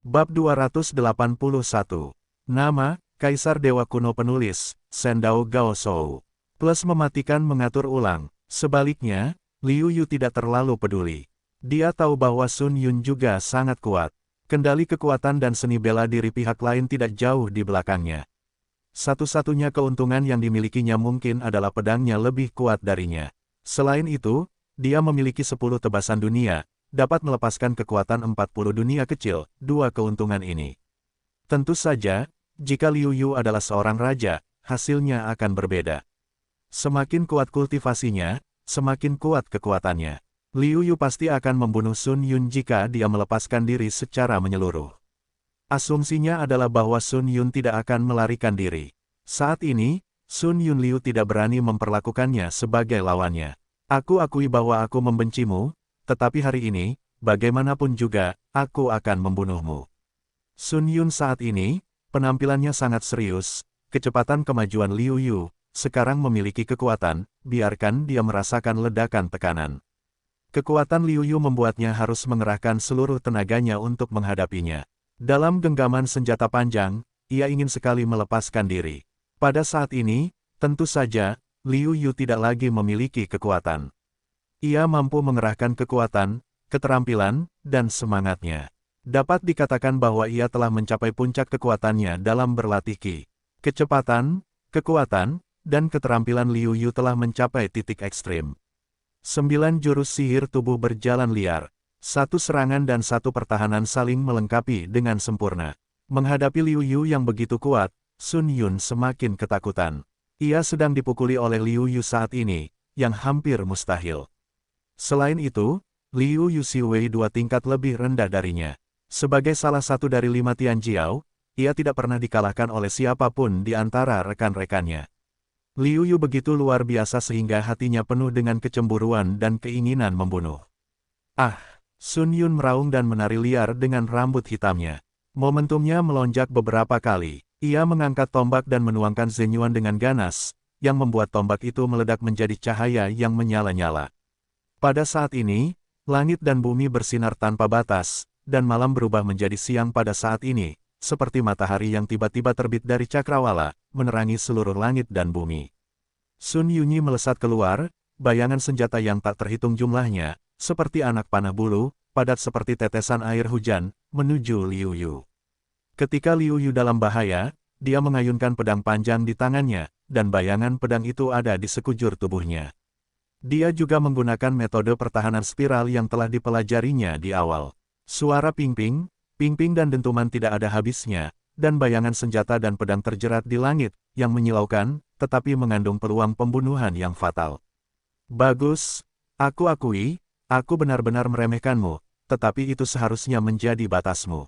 Bab 281. Nama, Kaisar Dewa Kuno. Penulis, Sendao Gaoshou. Plus mematikan mengatur ulang. Sebaliknya, Liu Yu tidak terlalu peduli. Dia tahu bahwa Sun Yun juga sangat kuat. Kendali kekuatan dan seni bela diri pihak lain tidak jauh di belakangnya. Satu-satunya keuntungan yang dimilikinya mungkin adalah pedangnya lebih kuat darinya. Selain itu, dia memiliki 10 tebasan dunia, dapat melepaskan kekuatan 40 dunia kecil. Dua keuntungan ini tentu saja, jika Liu Yu adalah seorang raja, hasilnya akan berbeda. Semakin kuat kultivasinya, semakin kuat kekuatannya. Liu Yu pasti akan membunuh Sun Yun jika dia melepaskan diri secara menyeluruh. Asumsinya adalah bahwa Sun Yun tidak akan melarikan diri. Saat ini, Sun Yun Liu tidak berani memperlakukannya sebagai lawannya. Aku akui bahwa aku membencimu, tetapi hari ini, bagaimanapun juga, aku akan membunuhmu. Sun Yun saat ini, penampilannya sangat serius. Kecepatan kemajuan Liu Yu sekarang memiliki kekuatan, biarkan dia merasakan ledakan tekanan. Kekuatan Liu Yu membuatnya harus mengerahkan seluruh tenaganya untuk menghadapinya. Dalam genggaman senjata panjang, ia ingin sekali melepaskan diri. Pada saat ini, tentu saja, Liu Yu tidak lagi memiliki kekuatan. Ia mampu mengerahkan kekuatan, keterampilan, dan semangatnya. Dapat dikatakan bahwa ia telah mencapai puncak kekuatannya dalam berlatih Qi. Kecepatan, kekuatan, dan keterampilan Liu Yu telah mencapai titik ekstrim. 9 jurus sihir tubuh berjalan liar. Satu serangan dan satu pertahanan saling melengkapi dengan sempurna. Menghadapi Liu Yu yang begitu kuat, Sun Yun semakin ketakutan. Ia sedang dipukuli oleh Liu Yu saat ini, yang hampir mustahil. Selain itu, Liu Yu Siwei 2 tingkat lebih rendah darinya. Sebagai salah satu dari 5 Tianjiao, ia tidak pernah dikalahkan oleh siapapun di antara rekan-rekannya. Liu Yu begitu luar biasa sehingga hatinya penuh dengan kecemburuan dan keinginan membunuh. Ah! Sun Yun meraung dan menari liar dengan rambut hitamnya. Momentumnya melonjak beberapa kali. Ia mengangkat tombak dan menuangkan zenyuan dengan ganas, yang membuat tombak itu meledak menjadi cahaya yang menyala-nyala. Pada saat ini, langit dan bumi bersinar tanpa batas, dan malam berubah menjadi siang pada saat ini, seperti matahari yang tiba-tiba terbit dari cakrawala, menerangi seluruh langit dan bumi. Sun Yunyi melesat keluar, bayangan senjata yang tak terhitung jumlahnya, seperti anak panah bulu, padat seperti tetesan air hujan, menuju Liu Yu. Ketika Liu Yu dalam bahaya, dia mengayunkan pedang panjang di tangannya, dan bayangan pedang itu ada di sekujur tubuhnya. Dia juga menggunakan metode pertahanan spiral yang telah dipelajarinya di awal. Suara ping-ping, ping-ping dan dentuman tidak ada habisnya, dan bayangan senjata dan pedang terjerat di langit, yang menyilaukan, tetapi mengandung peluang pembunuhan yang fatal. Bagus, aku akui, aku benar-benar meremehkanmu, tetapi itu seharusnya menjadi batasmu.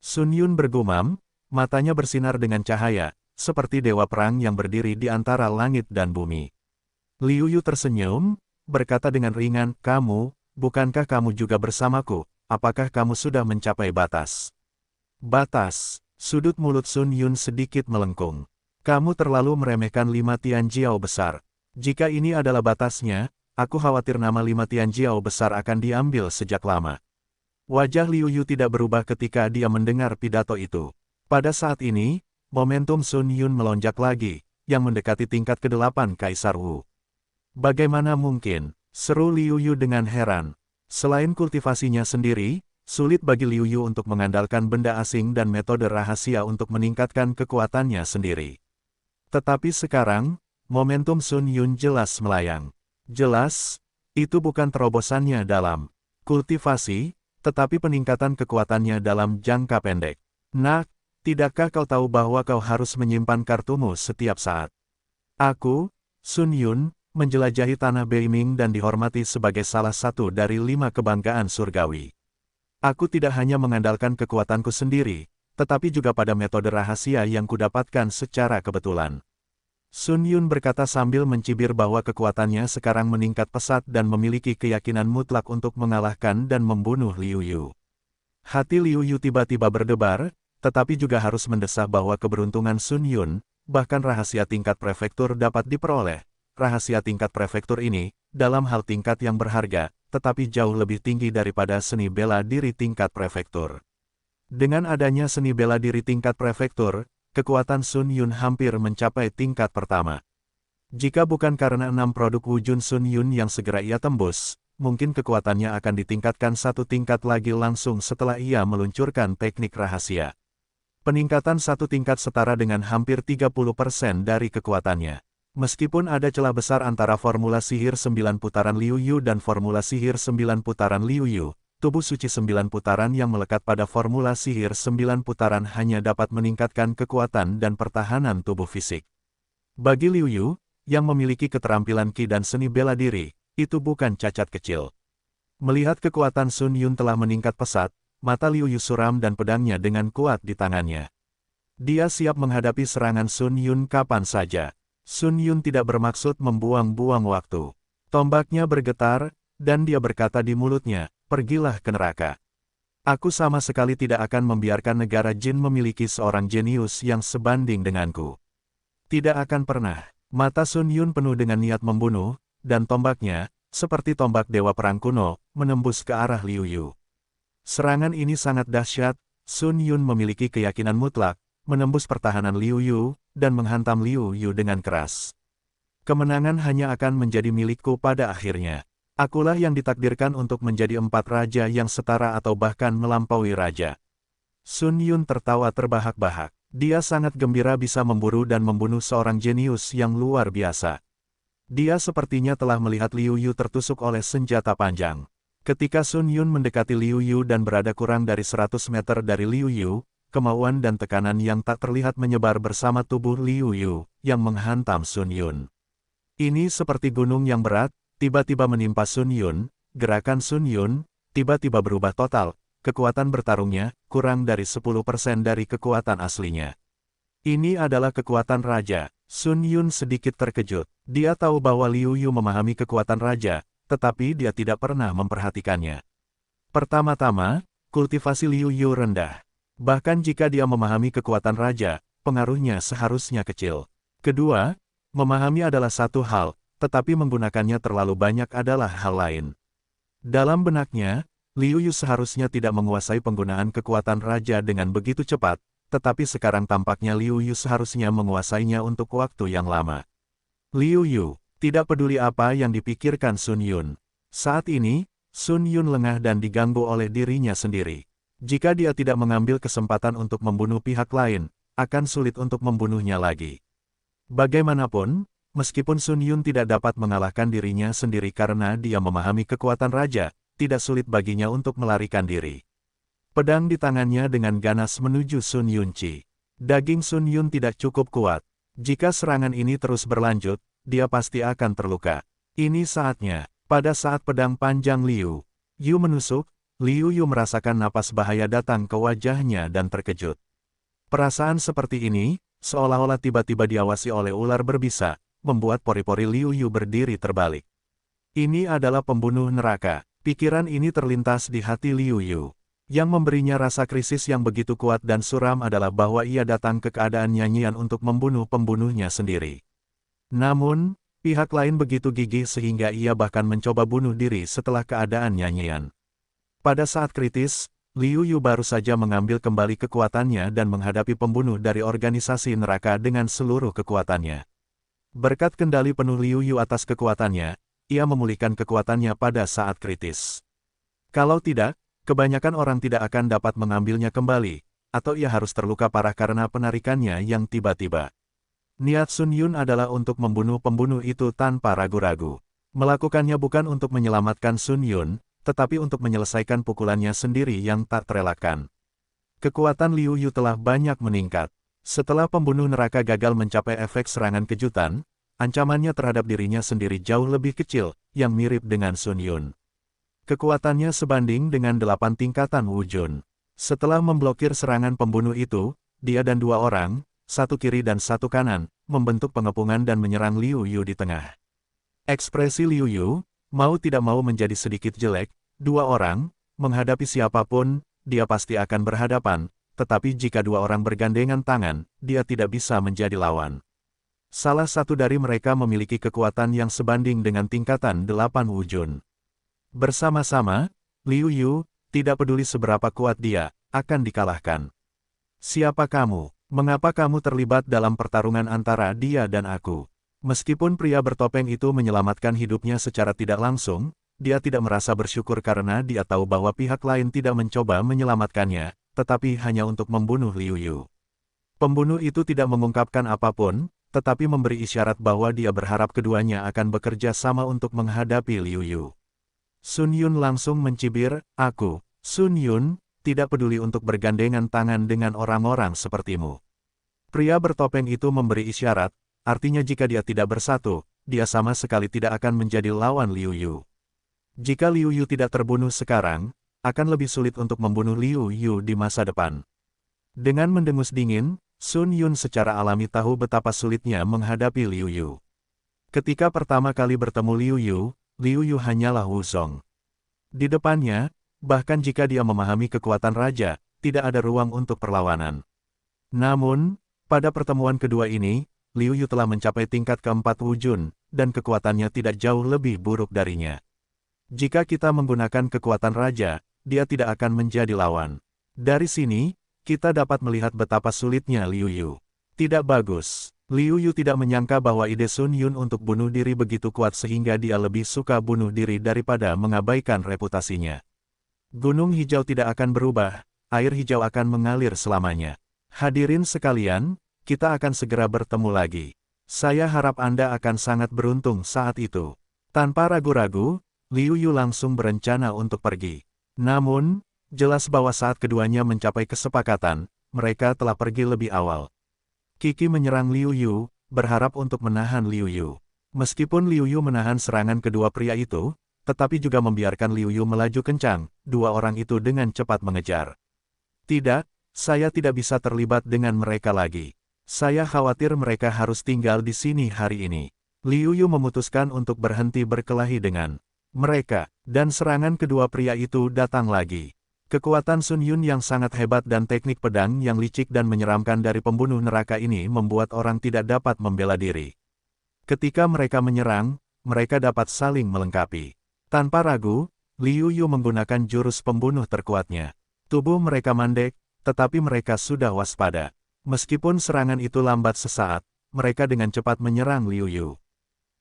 Sun Yun bergumam, matanya bersinar dengan cahaya, seperti dewa perang yang berdiri di antara langit dan bumi. Liu Yu tersenyum, berkata dengan ringan, bukankah kamu juga bersamaku, apakah kamu sudah mencapai batas? Batas, sudut mulut Sun Yun sedikit melengkung. Kamu terlalu meremehkan 5 Tianjiao besar. Jika ini adalah batasnya, aku khawatir nama 5 Tianjiao besar akan diambil sejak lama. Wajah Liu Yu tidak berubah ketika dia mendengar pidato itu. Pada saat ini, momentum Sun Yun melonjak lagi, yang mendekati tingkat ke-8 Kaisar Wu. Bagaimana mungkin? Seru Liu Yu dengan heran. Selain kultivasinya sendiri, sulit bagi Liu Yu untuk mengandalkan benda asing dan metode rahasia untuk meningkatkan kekuatannya sendiri. Tetapi sekarang, momentum Sun Yun jelas melayang. Jelas, itu bukan terobosannya dalam kultivasi, tetapi peningkatan kekuatannya dalam jangka pendek. Nak, tidakkah kau tahu bahwa kau harus menyimpan kartumu setiap saat? Aku, Sun Yun, menjelajahi tanah Beiming dan dihormati sebagai salah satu dari 5 kebanggaan surgawi. Aku tidak hanya mengandalkan kekuatanku sendiri, tetapi juga pada metode rahasia yang kudapatkan secara kebetulan. Sun Yun berkata sambil mencibir bahwa kekuatannya sekarang meningkat pesat dan memiliki keyakinan mutlak untuk mengalahkan dan membunuh Liu Yu. Hati Liu Yu tiba-tiba berdebar, tetapi juga harus mendesah bahwa keberuntungan Sun Yun, bahkan rahasia tingkat prefektur dapat diperoleh. Rahasia tingkat prefektur ini, dalam hal tingkat yang berharga, tetapi jauh lebih tinggi daripada seni bela diri tingkat prefektur. Dengan adanya seni bela diri tingkat prefektur, kekuatan Sun Yun hampir mencapai tingkat pertama. Jika bukan karena 6 produk wujud Sun Yun yang segera ia tembus, mungkin kekuatannya akan ditingkatkan satu tingkat lagi langsung setelah ia meluncurkan teknik rahasia. Peningkatan satu tingkat setara dengan hampir 30% dari kekuatannya. Meskipun ada celah besar antara formula sihir 9 putaran Liu Yu dan formula sihir 9 putaran Liu Yu, tubuh suci 9 putaran yang melekat pada formula sihir 9 putaran hanya dapat meningkatkan kekuatan dan pertahanan tubuh fisik. Bagi Liu Yu, yang memiliki keterampilan ki dan seni bela diri, itu bukan cacat kecil. Melihat kekuatan Sun Yun telah meningkat pesat, mata Liu Yu suram dan pedangnya dengan kuat di tangannya. Dia siap menghadapi serangan Sun Yun kapan saja. Sun Yun tidak bermaksud membuang-buang waktu. Tombaknya bergetar, dan dia berkata di mulutnya, "Pergilah ke neraka. Aku sama sekali tidak akan membiarkan negara jin memiliki seorang jenius yang sebanding denganku. Tidak akan pernah." Mata Sun Yun penuh dengan niat membunuh, dan tombaknya, seperti tombak dewa perang kuno, menembus ke arah Liu Yu. Serangan ini sangat dahsyat, Sun Yun memiliki keyakinan mutlak, menembus pertahanan Liu Yu, dan menghantam Liu Yu dengan keras. Kemenangan hanya akan menjadi milikku pada akhirnya. Akulah yang ditakdirkan untuk menjadi 4 raja yang setara atau bahkan melampaui raja. Sun Yun tertawa terbahak-bahak. Dia sangat gembira bisa memburu dan membunuh seorang jenius yang luar biasa. Dia sepertinya telah melihat Liu Yu tertusuk oleh senjata panjang. Ketika Sun Yun mendekati Liu Yu dan berada kurang dari 100 meter dari Liu Yu, kemauan dan tekanan yang tak terlihat menyebar bersama tubuh Liu Yu, yang menghantam Sun Yun. Ini seperti gunung yang berat, tiba-tiba menimpa Sun Yun, gerakan Sun Yun, tiba-tiba berubah total, kekuatan bertarungnya, kurang dari 10% dari kekuatan aslinya. Ini adalah kekuatan raja. Sun Yun sedikit terkejut. Dia tahu bahwa Liu Yu memahami kekuatan raja, tetapi dia tidak pernah memperhatikannya. Pertama-tama, kultivasi Liu Yu rendah. Bahkan jika dia memahami kekuatan raja, pengaruhnya seharusnya kecil. Kedua, memahami adalah satu hal, tetapi menggunakannya terlalu banyak adalah hal lain. Dalam benaknya, Liu Yu seharusnya tidak menguasai penggunaan kekuatan raja dengan begitu cepat, tetapi sekarang tampaknya Liu Yu seharusnya menguasainya untuk waktu yang lama. Liu Yu tidak peduli apa yang dipikirkan Sun Yun. Saat ini, Sun Yun lengah dan diganggu oleh dirinya sendiri. Jika dia tidak mengambil kesempatan untuk membunuh pihak lain, akan sulit untuk membunuhnya lagi. Bagaimanapun, meskipun Sun Yun tidak dapat mengalahkan dirinya sendiri karena dia memahami kekuatan raja, tidak sulit baginya untuk melarikan diri. Pedang di tangannya dengan ganas menuju Sun Yunci. Daging Sun Yun tidak cukup kuat. Jika serangan ini terus berlanjut, dia pasti akan terluka. Ini saatnya. Pada saat pedang panjang Liu Yu menusuk, Liu Yu merasakan napas bahaya datang ke wajahnya dan terkejut. Perasaan seperti ini, seolah-olah tiba-tiba diawasi oleh ular berbisa, membuat pori-pori Liu Yu berdiri terbalik. Ini adalah pembunuh neraka. Pikiran ini terlintas di hati Liu Yu. Yang memberinya rasa krisis yang begitu kuat dan suram adalah bahwa ia datang ke keadaan nyanyian untuk membunuh pembunuhnya sendiri. Namun, pihak lain begitu gigih sehingga ia bahkan mencoba bunuh diri setelah keadaan nyanyian. Pada saat kritis, Liu Yu baru saja mengambil kembali kekuatannya dan menghadapi pembunuh dari organisasi neraka dengan seluruh kekuatannya. Berkat kendali penuh Liu Yu atas kekuatannya, ia memulihkan kekuatannya pada saat kritis. Kalau tidak, kebanyakan orang tidak akan dapat mengambilnya kembali, atau ia harus terluka parah karena penarikannya yang tiba-tiba. Niat Sun Yun adalah untuk membunuh pembunuh itu tanpa ragu-ragu. Melakukannya bukan untuk menyelamatkan Sun Yun, tetapi untuk menyelesaikan pukulannya sendiri yang tak terelakkan. Kekuatan Liu Yu telah banyak meningkat. Setelah pembunuh neraka gagal mencapai efek serangan kejutan, ancamannya terhadap dirinya sendiri jauh lebih kecil, yang mirip dengan Sun Yun. Kekuatannya sebanding dengan 8 tingkatan wujud. Setelah memblokir serangan pembunuh itu, dia dan 2 orang, satu kiri dan satu kanan, membentuk pengepungan dan menyerang Liu Yu di tengah. Ekspresi Liu Yu, mau tidak mau menjadi sedikit jelek. 2 orang, menghadapi siapapun, dia pasti akan berhadapan, tetapi jika 2 orang bergandengan tangan, dia tidak bisa menjadi lawan. Salah satu dari mereka memiliki kekuatan yang sebanding dengan tingkatan 8 wujud. Bersama-sama, Liu Yu, tidak peduli seberapa kuat dia, akan dikalahkan. Siapa kamu? Mengapa kamu terlibat dalam pertarungan antara dia dan aku? Meskipun pria bertopeng itu menyelamatkan hidupnya secara tidak langsung, dia tidak merasa bersyukur karena dia tahu bahwa pihak lain tidak mencoba menyelamatkannya, tetapi hanya untuk membunuh Liu Yu. Pembunuh itu tidak mengungkapkan apapun, tetapi memberi isyarat bahwa dia berharap keduanya akan bekerja sama untuk menghadapi Liu Yu. Sun Yun langsung mencibir, "Aku, Sun Yun, tidak peduli untuk bergandengan tangan dengan orang-orang sepertimu." Pria bertopeng itu memberi isyarat, artinya jika dia tidak bersatu, dia sama sekali tidak akan menjadi lawan Liu Yu. Jika Liu Yu tidak terbunuh sekarang, akan lebih sulit untuk membunuh Liu Yu di masa depan. Dengan mendengus dingin, Sun Yun secara alami tahu betapa sulitnya menghadapi Liu Yu. Ketika pertama kali bertemu Liu Yu hanyalah Wu Zong. Di depannya, bahkan jika dia memahami kekuatan raja, tidak ada ruang untuk perlawanan. Namun, pada pertemuan kedua ini, Liu Yu telah mencapai tingkat keempat Wu Jun, dan kekuatannya tidak jauh lebih buruk darinya. Jika kita menggunakan kekuatan raja, dia tidak akan menjadi lawan. Dari sini, kita dapat melihat betapa sulitnya Liu Yu. Tidak bagus. Liu Yu tidak menyangka bahwa ide Sun Yun untuk bunuh diri begitu kuat sehingga dia lebih suka bunuh diri daripada mengabaikan reputasinya. Gunung hijau tidak akan berubah, air hijau akan mengalir selamanya. Hadirin sekalian, kita akan segera bertemu lagi. Saya harap Anda akan sangat beruntung saat itu. Tanpa ragu-ragu, Liu Yu langsung berencana untuk pergi. Namun, jelas bahwa saat keduanya mencapai kesepakatan, mereka telah pergi lebih awal. Qi menyerang Liu Yu, berharap untuk menahan Liu Yu. Meskipun Liu Yu menahan serangan kedua pria itu, tetapi juga membiarkan Liu Yu melaju kencang, dua orang itu dengan cepat mengejar. Tidak, saya tidak bisa terlibat dengan mereka lagi. Saya khawatir mereka harus tinggal di sini hari ini. Liu Yu memutuskan untuk berhenti berkelahi dengan mereka, dan serangan kedua pria itu datang lagi. Kekuatan Sun Yun yang sangat hebat dan teknik pedang yang licik dan menyeramkan dari pembunuh neraka ini membuat orang tidak dapat membela diri. Ketika mereka menyerang, mereka dapat saling melengkapi. Tanpa ragu, Liu Yu menggunakan jurus pembunuh terkuatnya. Tubuh mereka mandek, tetapi mereka sudah waspada. Meskipun serangan itu lambat sesaat, mereka dengan cepat menyerang Liu Yu.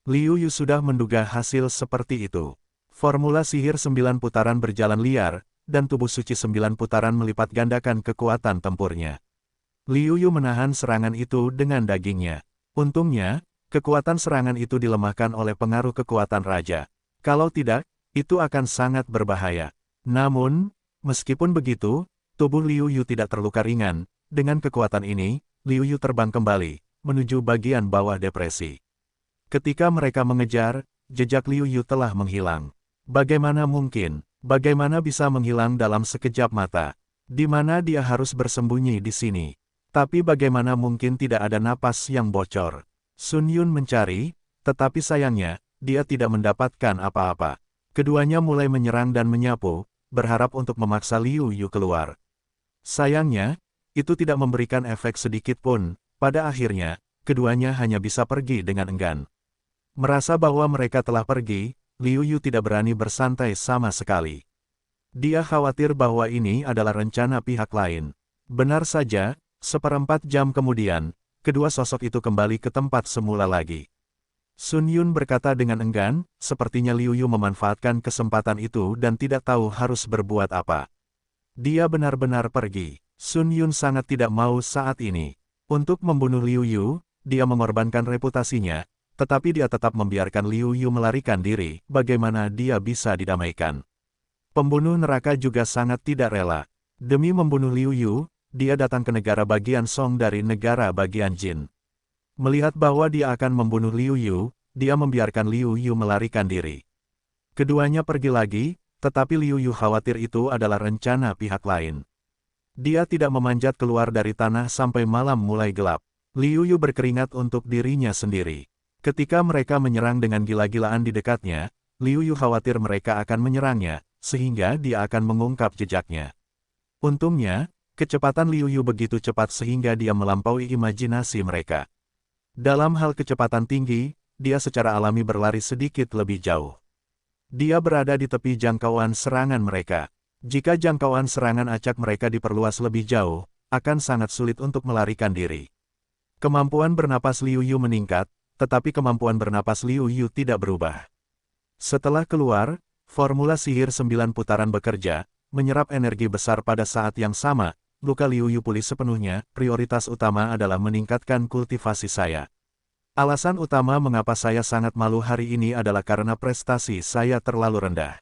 Liu Yu sudah menduga hasil seperti itu. Formula sihir 9 putaran berjalan liar, dan tubuh suci 9 putaran melipat gandakan kekuatan tempurnya. Liu Yu menahan serangan itu dengan dagingnya. Untungnya, kekuatan serangan itu dilemahkan oleh pengaruh kekuatan raja. Kalau tidak, itu akan sangat berbahaya. Namun, meskipun begitu, tubuh Liu Yu tidak terluka ringan. Dengan kekuatan ini, Liu Yu terbang kembali, menuju bagian bawah depresi. Ketika mereka mengejar, jejak Liu Yu telah menghilang. Bagaimana mungkin? Bagaimana bisa menghilang dalam sekejap mata? Di mana dia harus bersembunyi di sini? Tapi bagaimana mungkin tidak ada napas yang bocor? Sun Yun mencari, tetapi sayangnya, dia tidak mendapatkan apa-apa. Keduanya mulai menyerang dan menyapu, berharap untuk memaksa Liu Yu keluar. Sayangnya, itu tidak memberikan efek sedikit pun. Pada akhirnya, keduanya hanya bisa pergi dengan enggan. Merasa bahwa mereka telah pergi, Liu Yu tidak berani bersantai sama sekali. Dia khawatir bahwa ini adalah rencana pihak lain. Benar saja, 1/4 jam kemudian, kedua sosok itu kembali ke tempat semula lagi. Sun Yun berkata dengan enggan, sepertinya Liu Yu memanfaatkan kesempatan itu dan tidak tahu harus berbuat apa. Dia benar-benar pergi. Sun Yun sangat tidak mau saat ini. Untuk membunuh Liu Yu, dia mengorbankan reputasinya, tetapi dia tetap membiarkan Liu Yu melarikan diri. Bagaimana dia bisa didamaikan? Pembunuh neraka juga sangat tidak rela. Demi membunuh Liu Yu, dia datang ke negara bagian Song dari negara bagian Jin. Melihat bahwa dia akan membunuh Liu Yu, dia membiarkan Liu Yu melarikan diri. Keduanya pergi lagi, tetapi Liu Yu khawatir itu adalah rencana pihak lain. Dia tidak memanjat keluar dari tanah sampai malam mulai gelap. Liu Yu berkeringat untuk dirinya sendiri. Ketika mereka menyerang dengan gila-gilaan di dekatnya, Liu Yu khawatir mereka akan menyerangnya, sehingga dia akan mengungkap jejaknya. Untungnya, kecepatan Liu Yu begitu cepat sehingga dia melampaui imajinasi mereka. Dalam hal kecepatan tinggi, dia secara alami berlari sedikit lebih jauh. Dia berada di tepi jangkauan serangan mereka. Jika jangkauan serangan acak mereka diperluas lebih jauh, akan sangat sulit untuk melarikan diri. Kemampuan bernapas Liu Yu meningkat, tetapi kemampuan bernapas Liu Yu tidak berubah. Setelah keluar, formula sihir 9 putaran bekerja, menyerap energi besar pada saat yang sama. Luka Liu Yu pulih sepenuhnya. Prioritas utama adalah meningkatkan kultivasi saya. Alasan utama mengapa saya sangat malu hari ini adalah karena prestasi saya terlalu rendah.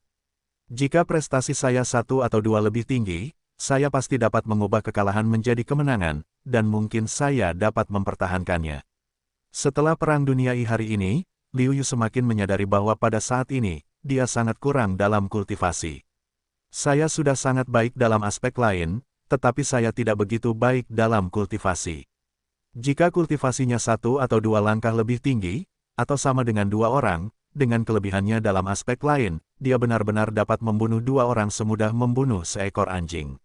Jika prestasi saya 1 atau 2 lebih tinggi, saya pasti dapat mengubah kekalahan menjadi kemenangan, dan mungkin saya dapat mempertahankannya. Setelah Perang Dunia I hari ini, Liu Yu semakin menyadari bahwa pada saat ini, dia sangat kurang dalam kultivasi. Saya sudah sangat baik dalam aspek lain, tetapi saya tidak begitu baik dalam kultivasi. Jika kultivasinya 1 atau 2 langkah lebih tinggi, atau sama dengan 2 orang, dengan kelebihannya dalam aspek lain, dia benar-benar dapat membunuh 2 orang semudah membunuh seekor anjing.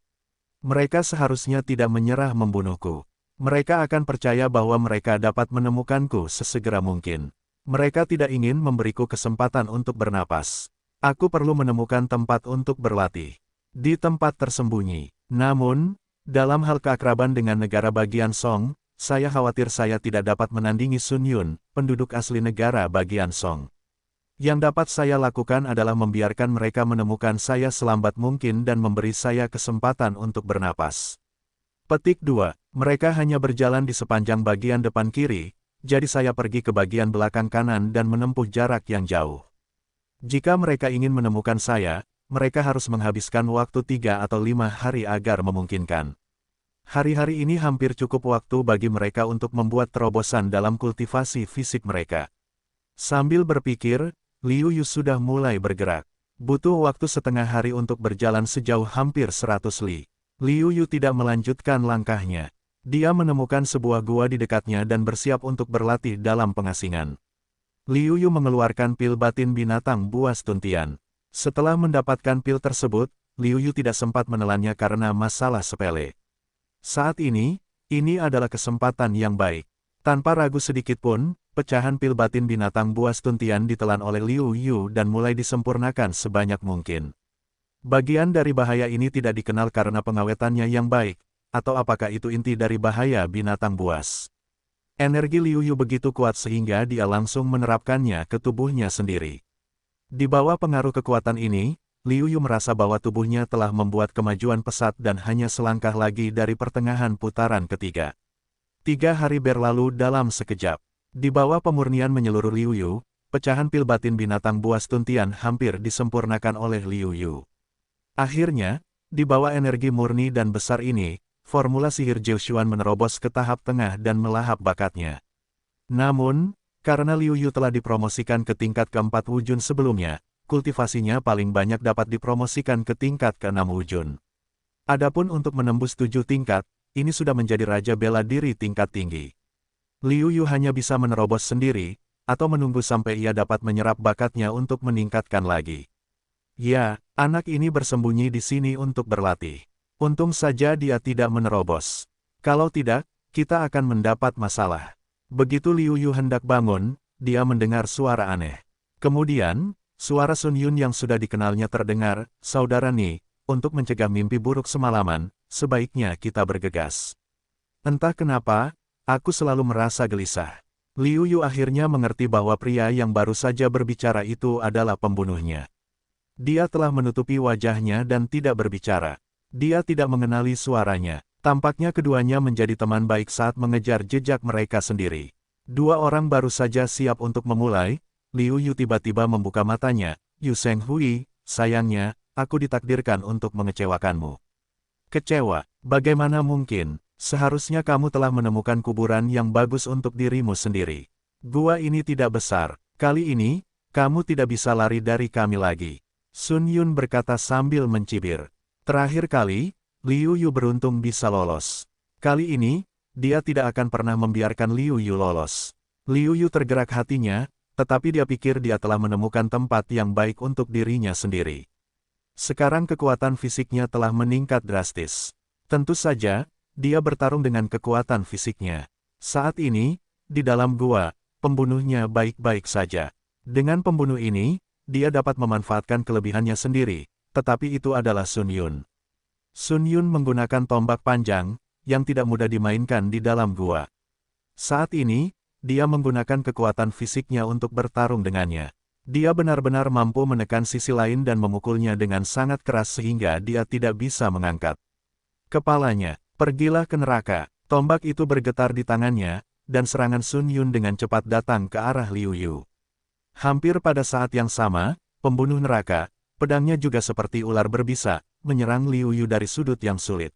Mereka seharusnya tidak menyerah membunuhku. Mereka akan percaya bahwa mereka dapat menemukanku sesegera mungkin. Mereka tidak ingin memberiku kesempatan untuk bernapas. Aku perlu menemukan tempat untuk berlatih. Di tempat tersembunyi. Namun, dalam hal keakraban dengan negara bagian Song, saya khawatir saya tidak dapat menandingi Sun Yun, penduduk asli negara bagian Song. Yang dapat saya lakukan adalah membiarkan mereka menemukan saya selambat mungkin dan memberi saya kesempatan untuk bernapas. Petik 2. Mereka hanya berjalan di sepanjang bagian depan kiri, jadi saya pergi ke bagian belakang kanan dan menempuh jarak yang jauh. Jika mereka ingin menemukan saya, mereka harus menghabiskan waktu 3 atau 5 hari agar memungkinkan. Hari-hari ini hampir cukup waktu bagi mereka untuk membuat terobosan dalam kultivasi fisik mereka. Sambil berpikir, Liu Yu sudah mulai bergerak. Butuh waktu setengah hari untuk berjalan sejauh hampir 100 li. Liu Yu tidak melanjutkan langkahnya. Dia menemukan sebuah gua di dekatnya dan bersiap untuk berlatih dalam pengasingan. Liu Yu mengeluarkan pil batin binatang buas tuntian. Setelah mendapatkan pil tersebut, Liu Yu tidak sempat menelannya karena masalah sepele. Saat ini adalah kesempatan yang baik. Tanpa ragu sedikitpun, pecahan pil batin binatang buas tuntian ditelan oleh Liu Yu dan mulai disempurnakan sebanyak mungkin. Bagian dari bahaya ini tidak dikenal karena pengawetannya yang baik, atau apakah itu inti dari bahaya binatang buas. Energi Liu Yu begitu kuat sehingga dia langsung menerapkannya ke tubuhnya sendiri. Di bawah pengaruh kekuatan ini, Liu Yu merasa bahwa tubuhnya telah membuat kemajuan pesat dan hanya selangkah lagi dari pertengahan putaran ketiga. 3 hari berlalu dalam sekejap. Di bawah pemurnian menyeluruh Liu Yu, pecahan pil batin binatang buas tuntian hampir disempurnakan oleh Liu Yu. Akhirnya, di bawah energi murni dan besar ini, formula sihir Jiushuan menerobos ke tahap tengah dan melahap bakatnya. Namun, karena Liu Yu telah dipromosikan ke tingkat ke-4 wujun sebelumnya, kultivasinya paling banyak dapat dipromosikan ke tingkat ke-6 wujun. Adapun untuk menembus 7 tingkat, ini sudah menjadi raja bela diri tingkat tinggi. Liu Yu hanya bisa menerobos sendiri, atau menunggu sampai ia dapat menyerap bakatnya untuk meningkatkan lagi. Ya, anak ini bersembunyi di sini untuk berlatih. Untung saja dia tidak menerobos. Kalau tidak, kita akan mendapat masalah. Begitu Liu Yu hendak bangun, dia mendengar suara aneh. Kemudian, suara Sun Yun yang sudah dikenalnya terdengar, "Saudara Ni, untuk mencegah mimpi buruk semalaman, sebaiknya kita bergegas." Entah kenapa, aku selalu merasa gelisah. Liu Yu akhirnya mengerti bahwa pria yang baru saja berbicara itu adalah pembunuhnya. Dia telah menutupi wajahnya dan tidak berbicara. Dia tidak mengenali suaranya. Tampaknya keduanya menjadi teman baik saat mengejar jejak mereka sendiri. 2 orang baru saja siap untuk memulai. Liu Yu tiba-tiba membuka matanya. "Yu Seng Hui, sayangnya, aku ditakdirkan untuk mengecewakanmu." "Kecewa? Bagaimana mungkin? Seharusnya kamu telah menemukan kuburan yang bagus untuk dirimu sendiri. Gua ini tidak besar. Kali ini, kamu tidak bisa lari dari kami lagi." Sun Yun berkata sambil mencibir. Terakhir kali, Liu Yu beruntung bisa lolos. Kali ini, dia tidak akan pernah membiarkan Liu Yu lolos. Liu Yu tergerak hatinya, tetapi dia pikir dia telah menemukan tempat yang baik untuk dirinya sendiri. Sekarang kekuatan fisiknya telah meningkat drastis. Tentu saja, dia bertarung dengan kekuatan fisiknya. Saat ini, di dalam gua, pembunuhnya baik-baik saja. Dengan pembunuh ini, dia dapat memanfaatkan kelebihannya sendiri, tetapi itu adalah Sun Yun. Sun Yun menggunakan tombak panjang, yang tidak mudah dimainkan di dalam gua. Saat ini, dia menggunakan kekuatan fisiknya untuk bertarung dengannya. Dia benar-benar mampu menekan sisi lain dan memukulnya dengan sangat keras sehingga dia tidak bisa mengangkat kepalanya. Pergilah ke neraka. Tombak itu bergetar di tangannya, dan serangan Sun Yun dengan cepat datang ke arah Liu Yu. Hampir pada saat yang sama, pembunuh neraka, pedangnya juga seperti ular berbisa, menyerang Liu Yu dari sudut yang sulit.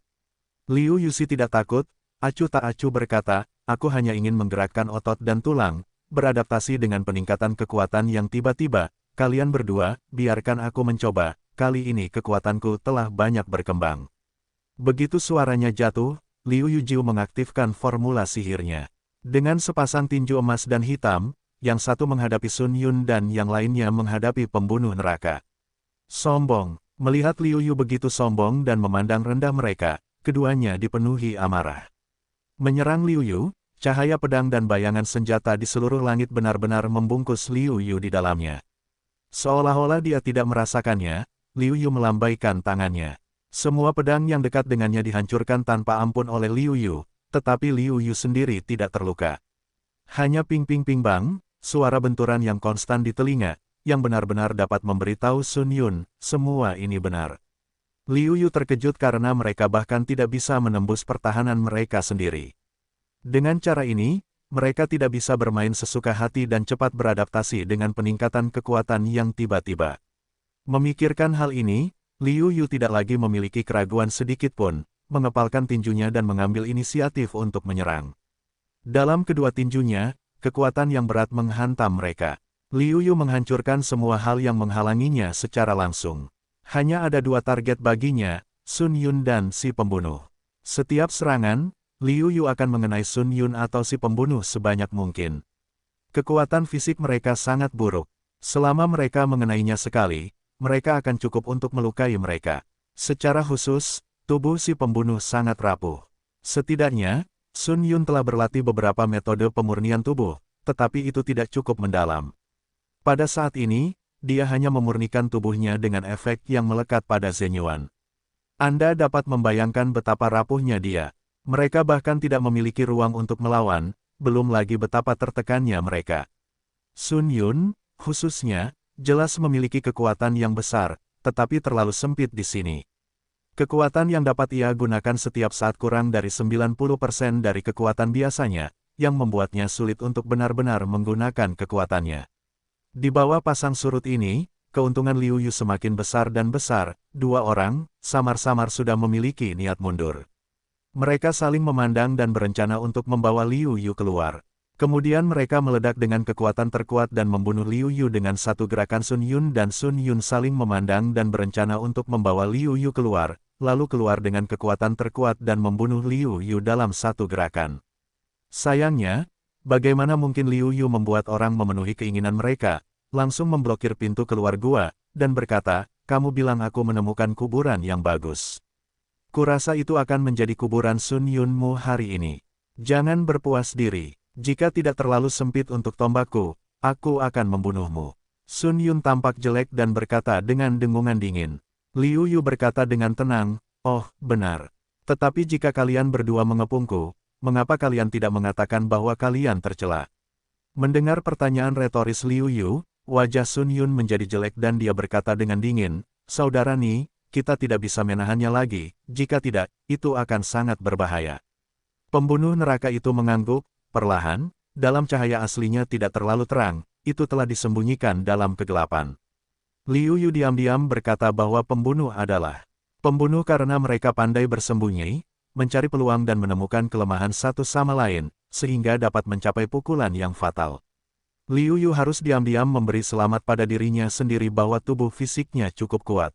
Liu Yusi tidak takut, acuh tak acuh berkata, aku hanya ingin menggerakkan otot dan tulang, beradaptasi dengan peningkatan kekuatan yang tiba-tiba, kalian berdua, biarkan aku mencoba, kali ini kekuatanku telah banyak berkembang. Begitu suaranya jatuh, Liu Yujiu mengaktifkan formula sihirnya. Dengan sepasang tinju emas dan hitam, yang satu menghadapi Sun Yun dan yang lainnya menghadapi pembunuh neraka. Sombong. Melihat Liu Yu begitu sombong dan memandang rendah mereka, keduanya dipenuhi amarah. Menyerang Liu Yu, cahaya pedang dan bayangan senjata di seluruh langit benar-benar membungkus Liu Yu di dalamnya. Seolah-olah dia tidak merasakannya, Liu Yu melambaikan tangannya. Semua pedang yang dekat dengannya dihancurkan tanpa ampun oleh Liu Yu, tetapi Liu Yu sendiri tidak terluka. Hanya ping-ping-ping bang, suara benturan yang konstan di telinga, yang benar-benar dapat memberitahu Sun Yun, semua ini benar. Liu Yu terkejut karena mereka bahkan tidak bisa menembus pertahanan mereka sendiri. Dengan cara ini, mereka tidak bisa bermain sesuka hati dan cepat beradaptasi dengan peningkatan kekuatan yang tiba-tiba. Memikirkan hal ini, Liu Yu tidak lagi memiliki keraguan sedikit pun, mengepalkan tinjunya dan mengambil inisiatif untuk menyerang. Dalam kedua tinjunya, kekuatan yang berat menghantam mereka. Liu Yu menghancurkan semua hal yang menghalanginya secara langsung. Hanya ada dua target baginya, Sun Yun dan si pembunuh. Setiap serangan, Liu Yu akan mengenai Sun Yun atau si pembunuh sebanyak mungkin. Kekuatan fisik mereka sangat buruk. Selama mereka mengenainya sekali, mereka akan cukup untuk melukai mereka. Secara khusus, tubuh si pembunuh sangat rapuh. Setidaknya, Sun Yun telah berlatih beberapa metode pemurnian tubuh, tetapi itu tidak cukup mendalam. Pada saat ini, dia hanya memurnikan tubuhnya dengan efek yang melekat pada Zenyuan. Anda dapat membayangkan betapa rapuhnya dia. Mereka bahkan tidak memiliki ruang untuk melawan, belum lagi betapa tertekannya mereka. Sun Yun, khususnya, jelas memiliki kekuatan yang besar, tetapi terlalu sempit di sini. Kekuatan yang dapat ia gunakan setiap saat kurang dari 90% dari kekuatan biasanya, yang membuatnya sulit untuk benar-benar menggunakan kekuatannya. Di bawah pasang surut ini, keuntungan Liu Yu semakin besar dan besar, dua orang, samar-samar sudah memiliki niat mundur. Mereka saling memandang dan berencana untuk membawa Liu Yu keluar. Kemudian mereka meledak dengan kekuatan terkuat dan membunuh Liu Yu dengan satu gerakan. Sun Yun dan Sun Yun saling memandang dan berencana untuk membawa Liu Yu keluar, lalu keluar dengan kekuatan terkuat dan membunuh Liu Yu dalam satu gerakan. Sayangnya, bagaimana mungkin Liu Yu membuat orang memenuhi keinginan mereka, langsung memblokir pintu keluar gua, dan berkata, kamu bilang aku menemukan kuburan yang bagus. Kurasa itu akan menjadi kuburan Sun Yunmu hari ini. Jangan berpuas diri. Jika tidak terlalu sempit untuk tombakku, aku akan membunuhmu. Sun Yun tampak jelek dan berkata dengan dengungan dingin. Liu Yu berkata dengan tenang, oh, benar. Tetapi jika kalian berdua mengepungku, mengapa kalian tidak mengatakan bahwa kalian tercela? Mendengar pertanyaan retoris Liu Yu, wajah Sun Yun menjadi jelek dan dia berkata dengan dingin, saudara Ni, kita tidak bisa menahannya lagi, jika tidak, itu akan sangat berbahaya. Pembunuh neraka itu mengangguk. Perlahan, dalam cahaya aslinya tidak terlalu terang, itu telah disembunyikan dalam kegelapan. Liu Yu diam-diam berkata bahwa pembunuh adalah pembunuh karena mereka pandai bersembunyi, mencari peluang dan menemukan kelemahan satu sama lain, sehingga dapat mencapai pukulan yang fatal. Liu Yu harus diam-diam memberi selamat pada dirinya sendiri bahwa tubuh fisiknya cukup kuat.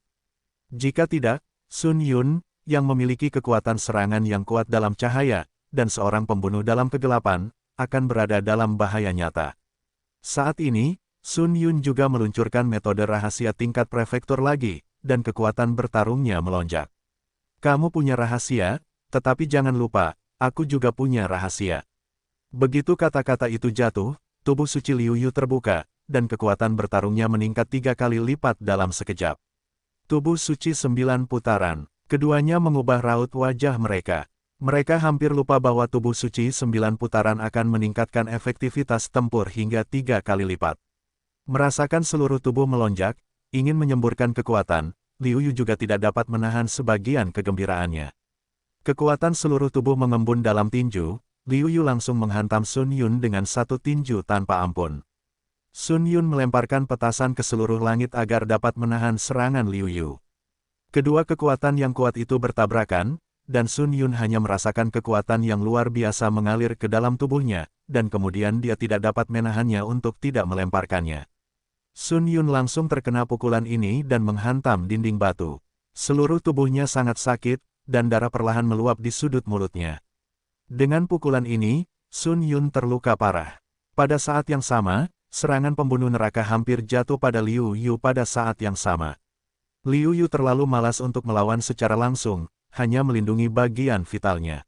Jika tidak, Sun Yun, yang memiliki kekuatan serangan yang kuat dalam cahaya, dan seorang pembunuh dalam kegelapan, akan berada dalam bahaya nyata. Saat ini, Sun Yun juga meluncurkan metode rahasia tingkat prefektur lagi, dan kekuatan bertarungnya melonjak. Kamu punya rahasia, tetapi jangan lupa, aku juga punya rahasia. Begitu kata-kata itu jatuh, tubuh suci Liu Yu terbuka, dan kekuatan bertarungnya meningkat 3 kali lipat dalam sekejap. Tubuh suci 9 putaran. Keduanya mengubah raut wajah mereka. Mereka hampir lupa bahwa tubuh suci 9 putaran akan meningkatkan efektivitas tempur hingga 3 kali lipat. Merasakan seluruh tubuh melonjak, ingin menyemburkan kekuatan, Liu Yu juga tidak dapat menahan sebagian kegembiraannya. Kekuatan seluruh tubuh mengembun dalam tinju, Liu Yu langsung menghantam Sun Yun dengan satu tinju tanpa ampun. Sun Yun melemparkan petasan ke seluruh langit agar dapat menahan serangan Liu Yu. Kedua kekuatan yang kuat itu bertabrakan, dan Sun Yun hanya merasakan kekuatan yang luar biasa mengalir ke dalam tubuhnya, dan kemudian dia tidak dapat menahannya untuk tidak melemparkannya. Sun Yun langsung terkena pukulan ini dan menghantam dinding batu. Seluruh tubuhnya sangat sakit, dan darah perlahan meluap di sudut mulutnya. Dengan pukulan ini, Sun Yun terluka parah. Pada saat yang sama, serangan pembunuh neraka hampir jatuh pada Liu Yu pada saat yang sama. Liu Yu terlalu malas untuk melawan secara langsung, hanya melindungi bagian vitalnya.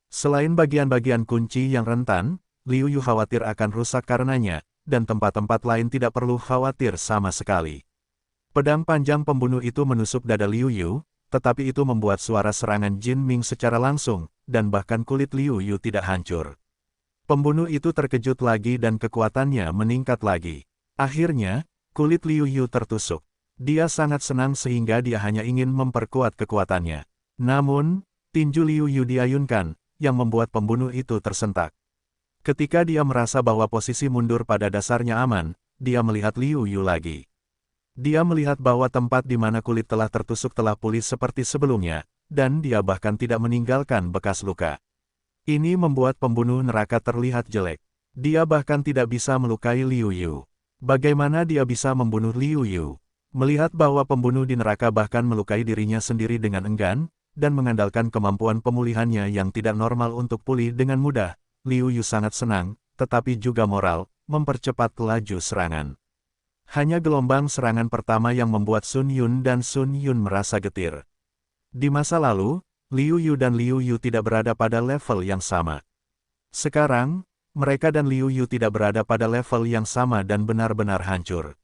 Selain bagian-bagian kunci yang rentan, Liu Yu khawatir akan rusak karenanya, dan tempat-tempat lain tidak perlu khawatir sama sekali. Pedang panjang pembunuh itu menusuk dada Liu Yu, tetapi itu membuat suara serangan Jin Ming secara langsung, dan bahkan kulit Liu Yu tidak hancur. Pembunuh itu terkejut lagi dan kekuatannya meningkat lagi. Akhirnya, kulit Liu Yu tertusuk. Dia sangat senang sehingga dia hanya ingin memperkuat kekuatannya. Namun, tinju Liu Yu diayunkan, yang membuat pembunuh itu tersentak. Ketika dia merasa bahwa posisi mundur pada dasarnya aman, dia melihat Liu Yu lagi. Dia melihat bahwa tempat di mana kulit telah tertusuk telah pulih seperti sebelumnya, dan dia bahkan tidak meninggalkan bekas luka. Ini membuat pembunuh neraka terlihat jelek. Dia bahkan tidak bisa melukai Liu Yu. Bagaimana dia bisa membunuh Liu Yu? Melihat bahwa pembunuh di neraka bahkan melukai dirinya sendiri dengan enggan, dan mengandalkan kemampuan pemulihannya yang tidak normal untuk pulih dengan mudah, Liu Yu sangat senang, tetapi juga moral, mempercepat laju serangan. Hanya gelombang serangan pertama yang membuat Sun Yun dan Sun Yun merasa getir. Di masa lalu, Liu Yu dan Liu Yu tidak berada pada level yang sama. Sekarang, mereka dan Liu Yu tidak berada pada level yang sama dan benar-benar hancur.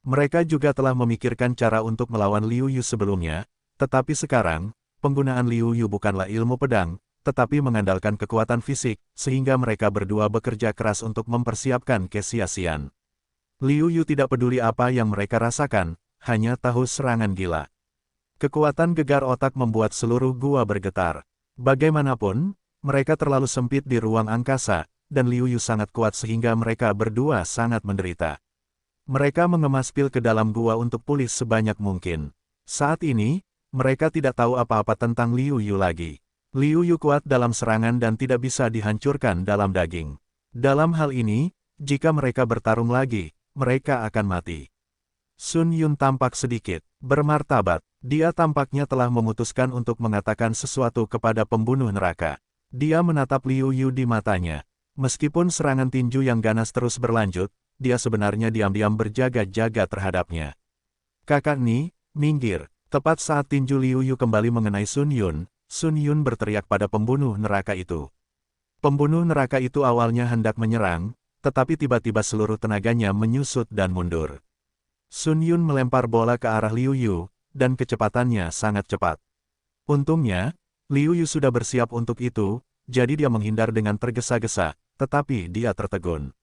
Mereka juga telah memikirkan cara untuk melawan Liu Yu sebelumnya, tetapi sekarang, penggunaan Liu Yu bukanlah ilmu pedang, tetapi mengandalkan kekuatan fisik, sehingga mereka berdua bekerja keras untuk mempersiapkan kesia-siaan. Liu Yu tidak peduli apa yang mereka rasakan, hanya tahu serangan gila. Kekuatan gegar otak membuat seluruh gua bergetar. Bagaimanapun, mereka terlalu sempit di ruang angkasa, dan Liu Yu sangat kuat sehingga mereka berdua sangat menderita. Mereka mengemas pil ke dalam gua untuk pulih sebanyak mungkin. Saat ini, mereka tidak tahu apa-apa tentang Liu Yu lagi. Liu Yu kuat dalam serangan dan tidak bisa dihancurkan dalam daging. Dalam hal ini, jika mereka bertarung lagi, mereka akan mati. Sun Yun tampak sedikit bermartabat. Dia tampaknya telah memutuskan untuk mengatakan sesuatu kepada pembunuh neraka. Dia menatap Liu Yu di matanya. Meskipun serangan tinju yang ganas terus berlanjut, dia sebenarnya diam-diam berjaga-jaga terhadapnya. "Kakak Ni, minggir." Tepat saat tinju Liu Yu kembali mengenai Sun Yun berteriak pada pembunuh neraka itu. Pembunuh neraka itu awalnya hendak menyerang, tetapi tiba-tiba seluruh tenaganya menyusut dan mundur. Sun Yun melempar bola ke arah Liu Yu, dan kecepatannya sangat cepat. Untungnya, Liu Yu sudah bersiap untuk itu, jadi dia menghindar dengan tergesa-gesa, tetapi dia tertegun.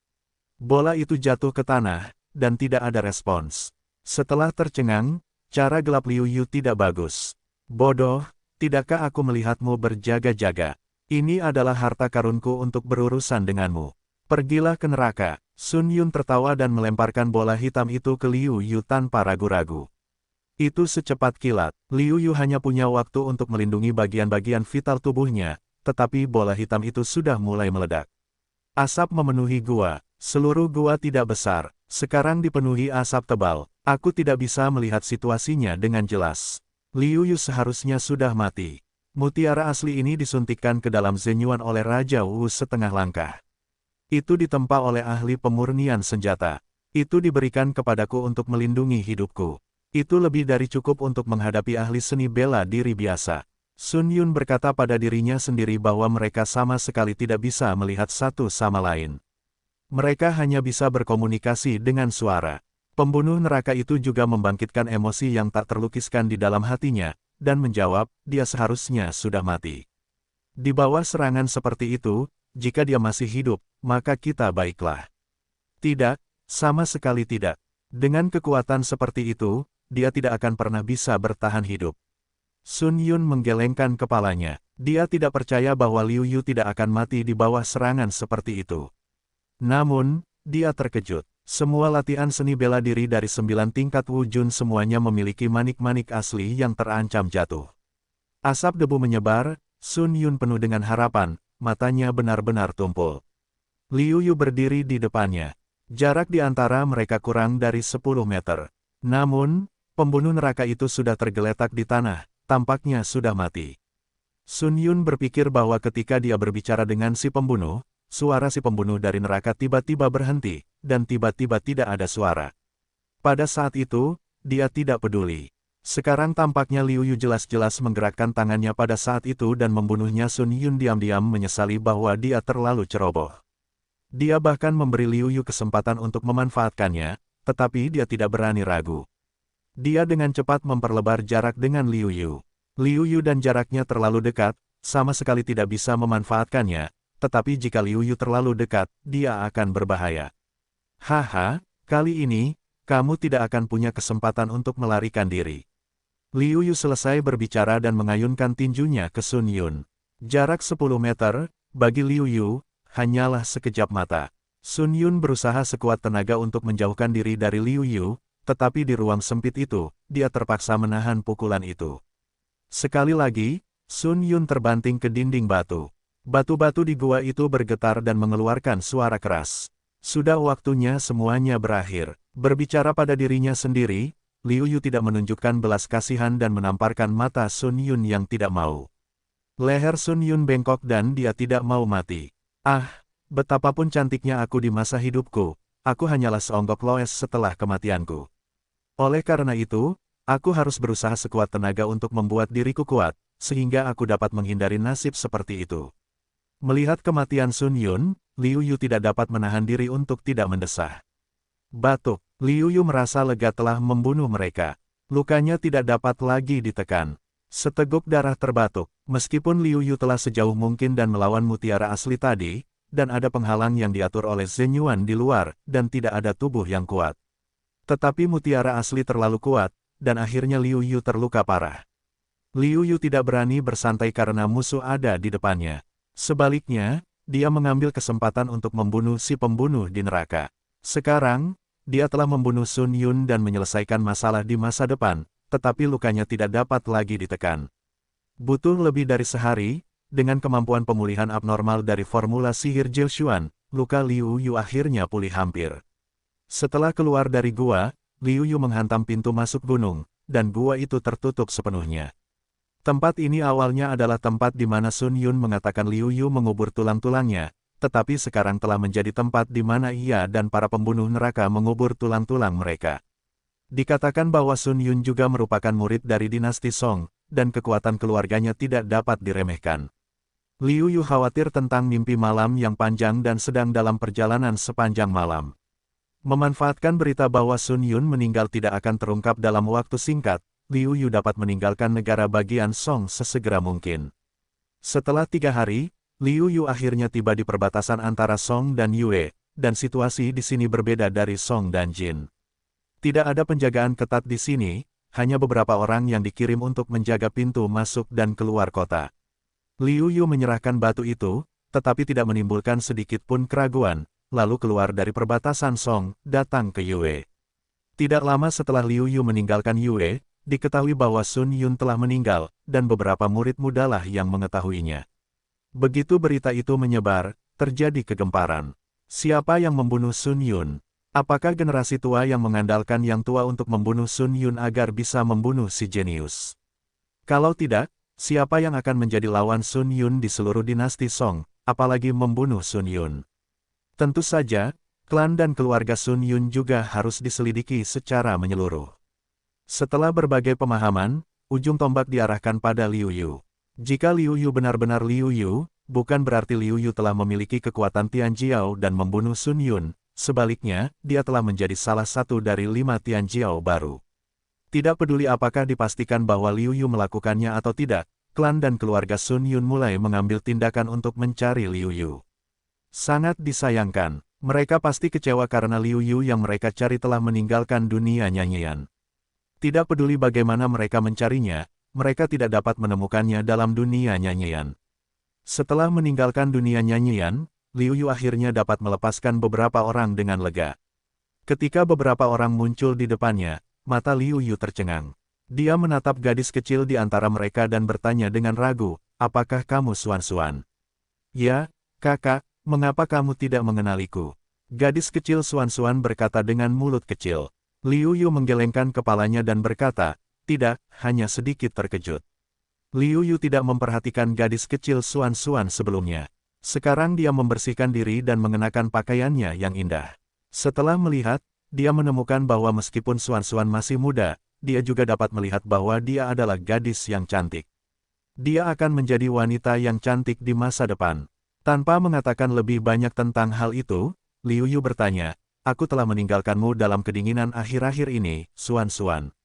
Bola itu jatuh ke tanah, dan tidak ada respons. Setelah tercengang, cara gelap Liu Yu tidak bagus. "Bodoh, tidakkah aku melihatmu berjaga-jaga? Ini adalah harta karunku untuk berurusan denganmu. Pergilah ke neraka." Sun Yun tertawa dan melemparkan bola hitam itu ke Liu Yu tanpa ragu-ragu. Itu secepat kilat. Liu Yu hanya punya waktu untuk melindungi bagian-bagian vital tubuhnya, tetapi bola hitam itu sudah mulai meledak. Asap memenuhi gua. Seluruh gua tidak besar, sekarang dipenuhi asap tebal. Aku tidak bisa melihat situasinya dengan jelas. Liu Yu seharusnya sudah mati. Mutiara asli ini disuntikkan ke dalam Zenyuan oleh Raja Wu setengah langkah. Itu ditempa oleh ahli pemurnian senjata. Itu diberikan kepadaku untuk melindungi hidupku. Itu lebih dari cukup untuk menghadapi ahli seni bela diri biasa. Sun Yun berkata pada dirinya sendiri bahwa mereka sama sekali tidak bisa melihat satu sama lain. Mereka hanya bisa berkomunikasi dengan suara. Pembunuh neraka itu juga membangkitkan emosi yang tak terlukiskan di dalam hatinya, dan menjawab, dia seharusnya sudah mati. Di bawah serangan seperti itu, jika dia masih hidup, maka kita baiklah. Tidak, sama sekali tidak. Dengan kekuatan seperti itu, dia tidak akan pernah bisa bertahan hidup. Sun Yun menggelengkan kepalanya. Dia tidak percaya bahwa Liu Yu tidak akan mati di bawah serangan seperti itu. Namun, dia terkejut. Semua latihan seni bela diri dari 9 tingkat Wujun semuanya memiliki manik-manik asli yang terancam jatuh. Asap debu menyebar, Sun Yun penuh dengan harapan, matanya benar-benar tumpul. Liu Yu berdiri di depannya. Jarak di antara mereka kurang dari 10 meter. Namun, pembunuh neraka itu sudah tergeletak di tanah, tampaknya sudah mati. Sun Yun berpikir bahwa ketika dia berbicara dengan si pembunuh, suara si pembunuh dari neraka tiba-tiba berhenti, dan tiba-tiba tidak ada suara. Pada saat itu, dia tidak peduli. Sekarang tampaknya Liu Yu jelas-jelas menggerakkan tangannya pada saat itu dan membunuhnya. Sun Yun diam-diam menyesali bahwa dia terlalu ceroboh. Dia bahkan memberi Liu Yu kesempatan untuk memanfaatkannya, tetapi dia tidak berani ragu. Dia dengan cepat memperlebar jarak dengan Liu Yu. Liu Yu dan jaraknya terlalu dekat, sama sekali tidak bisa memanfaatkannya, tetapi jika Liu Yu terlalu dekat, dia akan berbahaya. Haha, kali ini, kamu tidak akan punya kesempatan untuk melarikan diri. Liu Yu selesai berbicara dan mengayunkan tinjunya ke Sun Yun. Jarak 10 meter, bagi Liu Yu, hanyalah sekejap mata. Sun Yun berusaha sekuat tenaga untuk menjauhkan diri dari Liu Yu, tetapi di ruang sempit itu, dia terpaksa menahan pukulan itu. Sekali lagi, Sun Yun terbanting ke dinding batu. Batu-batu di gua itu bergetar dan mengeluarkan suara keras. Sudah waktunya semuanya berakhir. Berbicara pada dirinya sendiri, Liu Yu tidak menunjukkan belas kasihan dan menamparkan mata Sun Yun yang tidak mau. Leher Sun Yun bengkok dan dia tidak mau mati. Ah, betapapun cantiknya aku di masa hidupku, aku hanyalah seonggok loes setelah kematianku. Oleh karena itu, aku harus berusaha sekuat tenaga untuk membuat diriku kuat, sehingga aku dapat menghindari nasib seperti itu. Melihat kematian Sun Yun, Liu Yu tidak dapat menahan diri untuk tidak mendesah. Batuk, Liu Yu merasa lega telah membunuh mereka. Lukanya tidak dapat lagi ditekan. Seteguk darah terbatuk, meskipun Liu Yu telah sejauh mungkin dan melawan mutiara asli tadi, dan ada penghalang yang diatur oleh Zhen Yuan di luar, dan tidak ada tubuh yang kuat. Tetapi mutiara asli terlalu kuat, dan akhirnya Liu Yu terluka parah. Liu Yu tidak berani bersantai karena musuh ada di depannya. Sebaliknya, dia mengambil kesempatan untuk membunuh si pembunuh di neraka. Sekarang, dia telah membunuh Sun Yun dan menyelesaikan masalah di masa depan, tetapi lukanya tidak dapat lagi ditekan. Butuh lebih dari sehari, dengan kemampuan pemulihan abnormal dari formula sihir Jiushuan, luka Liu Yu akhirnya pulih hampir. Setelah keluar dari gua, Liu Yu menghantam pintu masuk gunung, dan gua itu tertutup sepenuhnya. Tempat ini awalnya adalah tempat di mana Sun Yun mengatakan Liu Yu mengubur tulang-tulangnya, tetapi sekarang telah menjadi tempat di mana ia dan para pembunuh neraka mengubur tulang-tulang mereka. Dikatakan bahwa Sun Yun juga merupakan murid dari dinasti Song, dan kekuatan keluarganya tidak dapat diremehkan. Liu Yu khawatir tentang mimpi malam yang panjang dan sedang dalam perjalanan sepanjang malam. Memanfaatkan berita bahwa Sun Yun meninggal tidak akan terungkap dalam waktu singkat, Liu Yu dapat meninggalkan negara bagian Song sesegera mungkin. Setelah 3 hari, Liu Yu akhirnya tiba di perbatasan antara Song dan Yue, dan situasi di sini berbeda dari Song dan Jin. Tidak ada penjagaan ketat di sini, hanya beberapa orang yang dikirim untuk menjaga pintu masuk dan keluar kota. Liu Yu menyerahkan batu itu, tetapi tidak menimbulkan sedikit pun keraguan, lalu keluar dari perbatasan Song, datang ke Yue. Tidak lama setelah Liu Yu meninggalkan Yue, diketahui bahwa Sun Yun telah meninggal, dan beberapa murid mudalah yang mengetahuinya. Begitu berita itu menyebar, terjadi kegemparan. Siapa yang membunuh Sun Yun? Apakah generasi tua yang mengandalkan yang tua untuk membunuh Sun Yun agar bisa membunuh si jenius? Kalau tidak, siapa yang akan menjadi lawan Sun Yun di seluruh dinasti Song, apalagi membunuh Sun Yun? Tentu saja, klan dan keluarga Sun Yun juga harus diselidiki secara menyeluruh. Setelah berbagai pemahaman, ujung tombak diarahkan pada Liu Yu. Jika Liu Yu benar-benar Liu Yu, bukan berarti Liu Yu telah memiliki kekuatan Tianjiao dan membunuh Sun Yun, sebaliknya, dia telah menjadi salah satu dari 5 Tianjiao baru. Tidak peduli apakah dipastikan bahwa Liu Yu melakukannya atau tidak, klan dan keluarga Sun Yun mulai mengambil tindakan untuk mencari Liu Yu. Sangat disayangkan, mereka pasti kecewa karena Liu Yu yang mereka cari telah meninggalkan dunia nyanyian. Tidak peduli bagaimana mereka mencarinya, mereka tidak dapat menemukannya dalam dunia nyanyian. Setelah meninggalkan dunia nyanyian, Liu Yu akhirnya dapat melepaskan beberapa orang dengan lega. Ketika beberapa orang muncul di depannya, mata Liu Yu tercengang. Dia menatap gadis kecil di antara mereka dan bertanya dengan ragu, "Apakah kamu Suan-Suan?" "Ya, kakak, mengapa kamu tidak mengenaliku?" Gadis kecil Suan-Suan berkata dengan mulut kecil. Liu Yu menggelengkan kepalanya dan berkata, "Tidak, hanya sedikit terkejut." Liu Yu tidak memperhatikan gadis kecil Suan-Suan sebelumnya. Sekarang dia membersihkan diri dan mengenakan pakaiannya yang indah. Setelah melihat, dia menemukan bahwa meskipun Suan-Suan masih muda, dia juga dapat melihat bahwa dia adalah gadis yang cantik. Dia akan menjadi wanita yang cantik di masa depan. Tanpa mengatakan lebih banyak tentang hal itu, Liu Yu bertanya, "Aku telah meninggalkanmu dalam kedinginan akhir-akhir ini, Suan-Suan.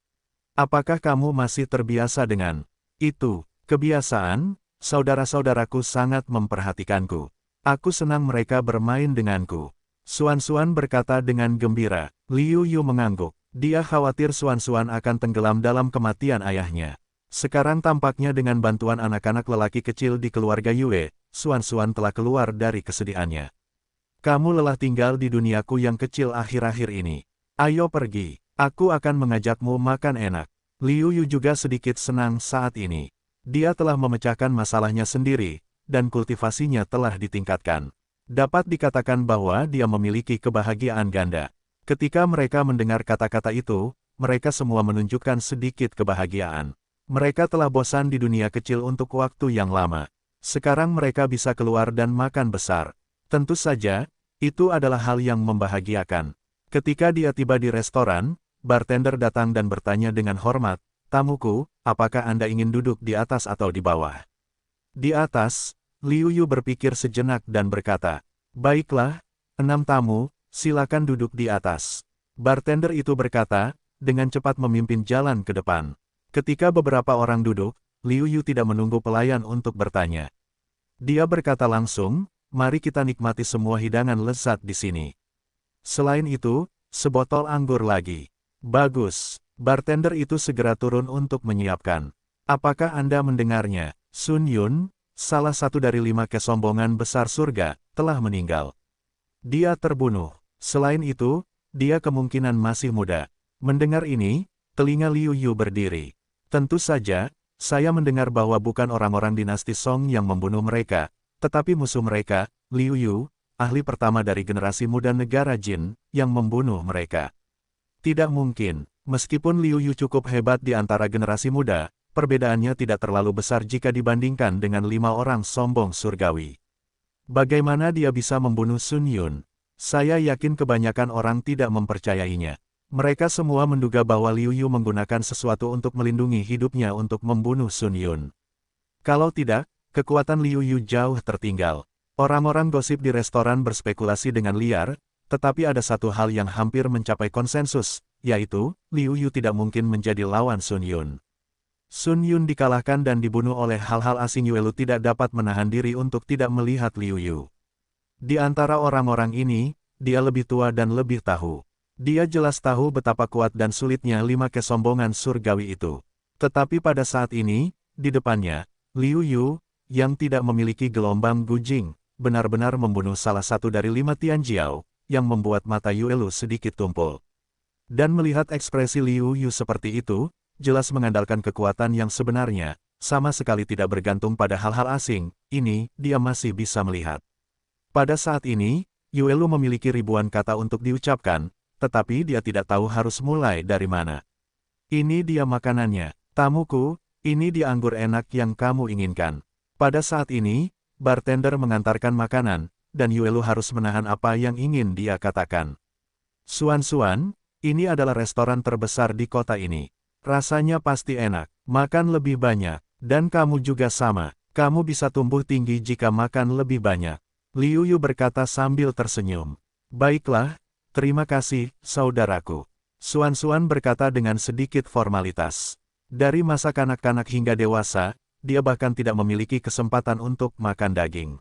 Apakah kamu masih terbiasa dengan itu?" "Kebiasaan, saudara-saudaraku sangat memperhatikanku. Aku senang mereka bermain denganku." Suan-Suan berkata dengan gembira. Liu Yu mengangguk. Dia khawatir Suan-Suan akan tenggelam dalam kematian ayahnya. Sekarang tampaknya dengan bantuan anak-anak lelaki kecil di keluarga Yue, Suan-Suan telah keluar dari kesedihannya. "Kamu lelah tinggal di duniaku yang kecil akhir-akhir ini. Ayo pergi, aku akan mengajakmu makan enak." Liu Yu juga sedikit senang saat ini. Dia telah memecahkan masalahnya sendiri, dan kultivasinya telah ditingkatkan. Dapat dikatakan bahwa dia memiliki kebahagiaan ganda. Ketika mereka mendengar kata-kata itu, mereka semua menunjukkan sedikit kebahagiaan. Mereka telah bosan di dunia kecil untuk waktu yang lama. Sekarang mereka bisa keluar dan makan besar. Tentu saja, itu adalah hal yang membahagiakan. Ketika dia tiba di restoran, bartender datang dan bertanya dengan hormat, "Tamuku, apakah Anda ingin duduk di atas atau di bawah?" "Di atas." Liu Yu berpikir sejenak dan berkata, "Baiklah, 6 tamu, silakan duduk di atas." Bartender itu berkata, dengan cepat memimpin jalan ke depan. Ketika beberapa orang duduk, Liu Yu tidak menunggu pelayan untuk bertanya. Dia berkata langsung, "Mari kita nikmati semua hidangan lezat di sini. Selain itu, sebotol anggur lagi." "Bagus." Bartender itu segera turun untuk menyiapkan. "Apakah Anda mendengarnya? Sun Yun, salah satu dari 5 kesombongan besar surga, telah meninggal. Dia terbunuh. Selain itu, dia kemungkinan masih muda." Mendengar ini, telinga Liu Yu berdiri. "Tentu saja, saya mendengar bahwa bukan orang-orang dinasti Song yang membunuh mereka, tetapi musuh mereka, Liu Yu, ahli pertama dari generasi muda negara Jin, yang membunuh mereka." "Tidak mungkin." Meskipun Liu Yu cukup hebat di antara generasi muda, perbedaannya tidak terlalu besar jika dibandingkan dengan 5 orang sombong surgawi. Bagaimana dia bisa membunuh Sun Yun? Saya yakin kebanyakan orang tidak mempercayainya. Mereka semua menduga bahwa Liu Yu menggunakan sesuatu untuk melindungi hidupnya untuk membunuh Sun Yun. Kalau tidak, kekuatan Liu Yu jauh tertinggal. Orang-orang gosip di restoran berspekulasi dengan liar, tetapi ada satu hal yang hampir mencapai konsensus, yaitu, Liu Yu tidak mungkin menjadi lawan Sun Yun. Sun Yun dikalahkan dan dibunuh oleh hal-hal asing. Yuelu tidak dapat menahan diri untuk tidak melihat Liu Yu. Di antara orang-orang ini, dia lebih tua dan lebih tahu. Dia jelas tahu betapa kuat dan sulitnya 5 kesombongan surgawi itu. Tetapi pada saat ini, di depannya, Liu Yu, yang tidak memiliki gelombang gujing, benar-benar membunuh salah satu dari 5 Tianjiao, yang membuat mata Yuelu sedikit tumpul. Dan melihat ekspresi Liu Yu seperti itu, jelas mengandalkan kekuatan yang sebenarnya, sama sekali tidak bergantung pada hal-hal asing, ini, dia masih bisa melihat. Pada saat ini, Yuelu memiliki ribuan kata untuk diucapkan, tetapi dia tidak tahu harus mulai dari mana. "Ini dia makanannya, tamuku, ini dia anggur enak yang kamu inginkan." Pada saat ini, bartender mengantarkan makanan, dan Yuelu harus menahan apa yang ingin dia katakan. "Suan-Suan, ini adalah restoran terbesar di kota ini. Rasanya pasti enak, makan lebih banyak, dan kamu juga sama, kamu bisa tumbuh tinggi jika makan lebih banyak." Liu Yu berkata sambil tersenyum. Baiklah, terima kasih, saudaraku. Suan-Suan berkata dengan sedikit formalitas. Dari masa kanak-kanak hingga dewasa, dia bahkan tidak memiliki kesempatan untuk makan daging.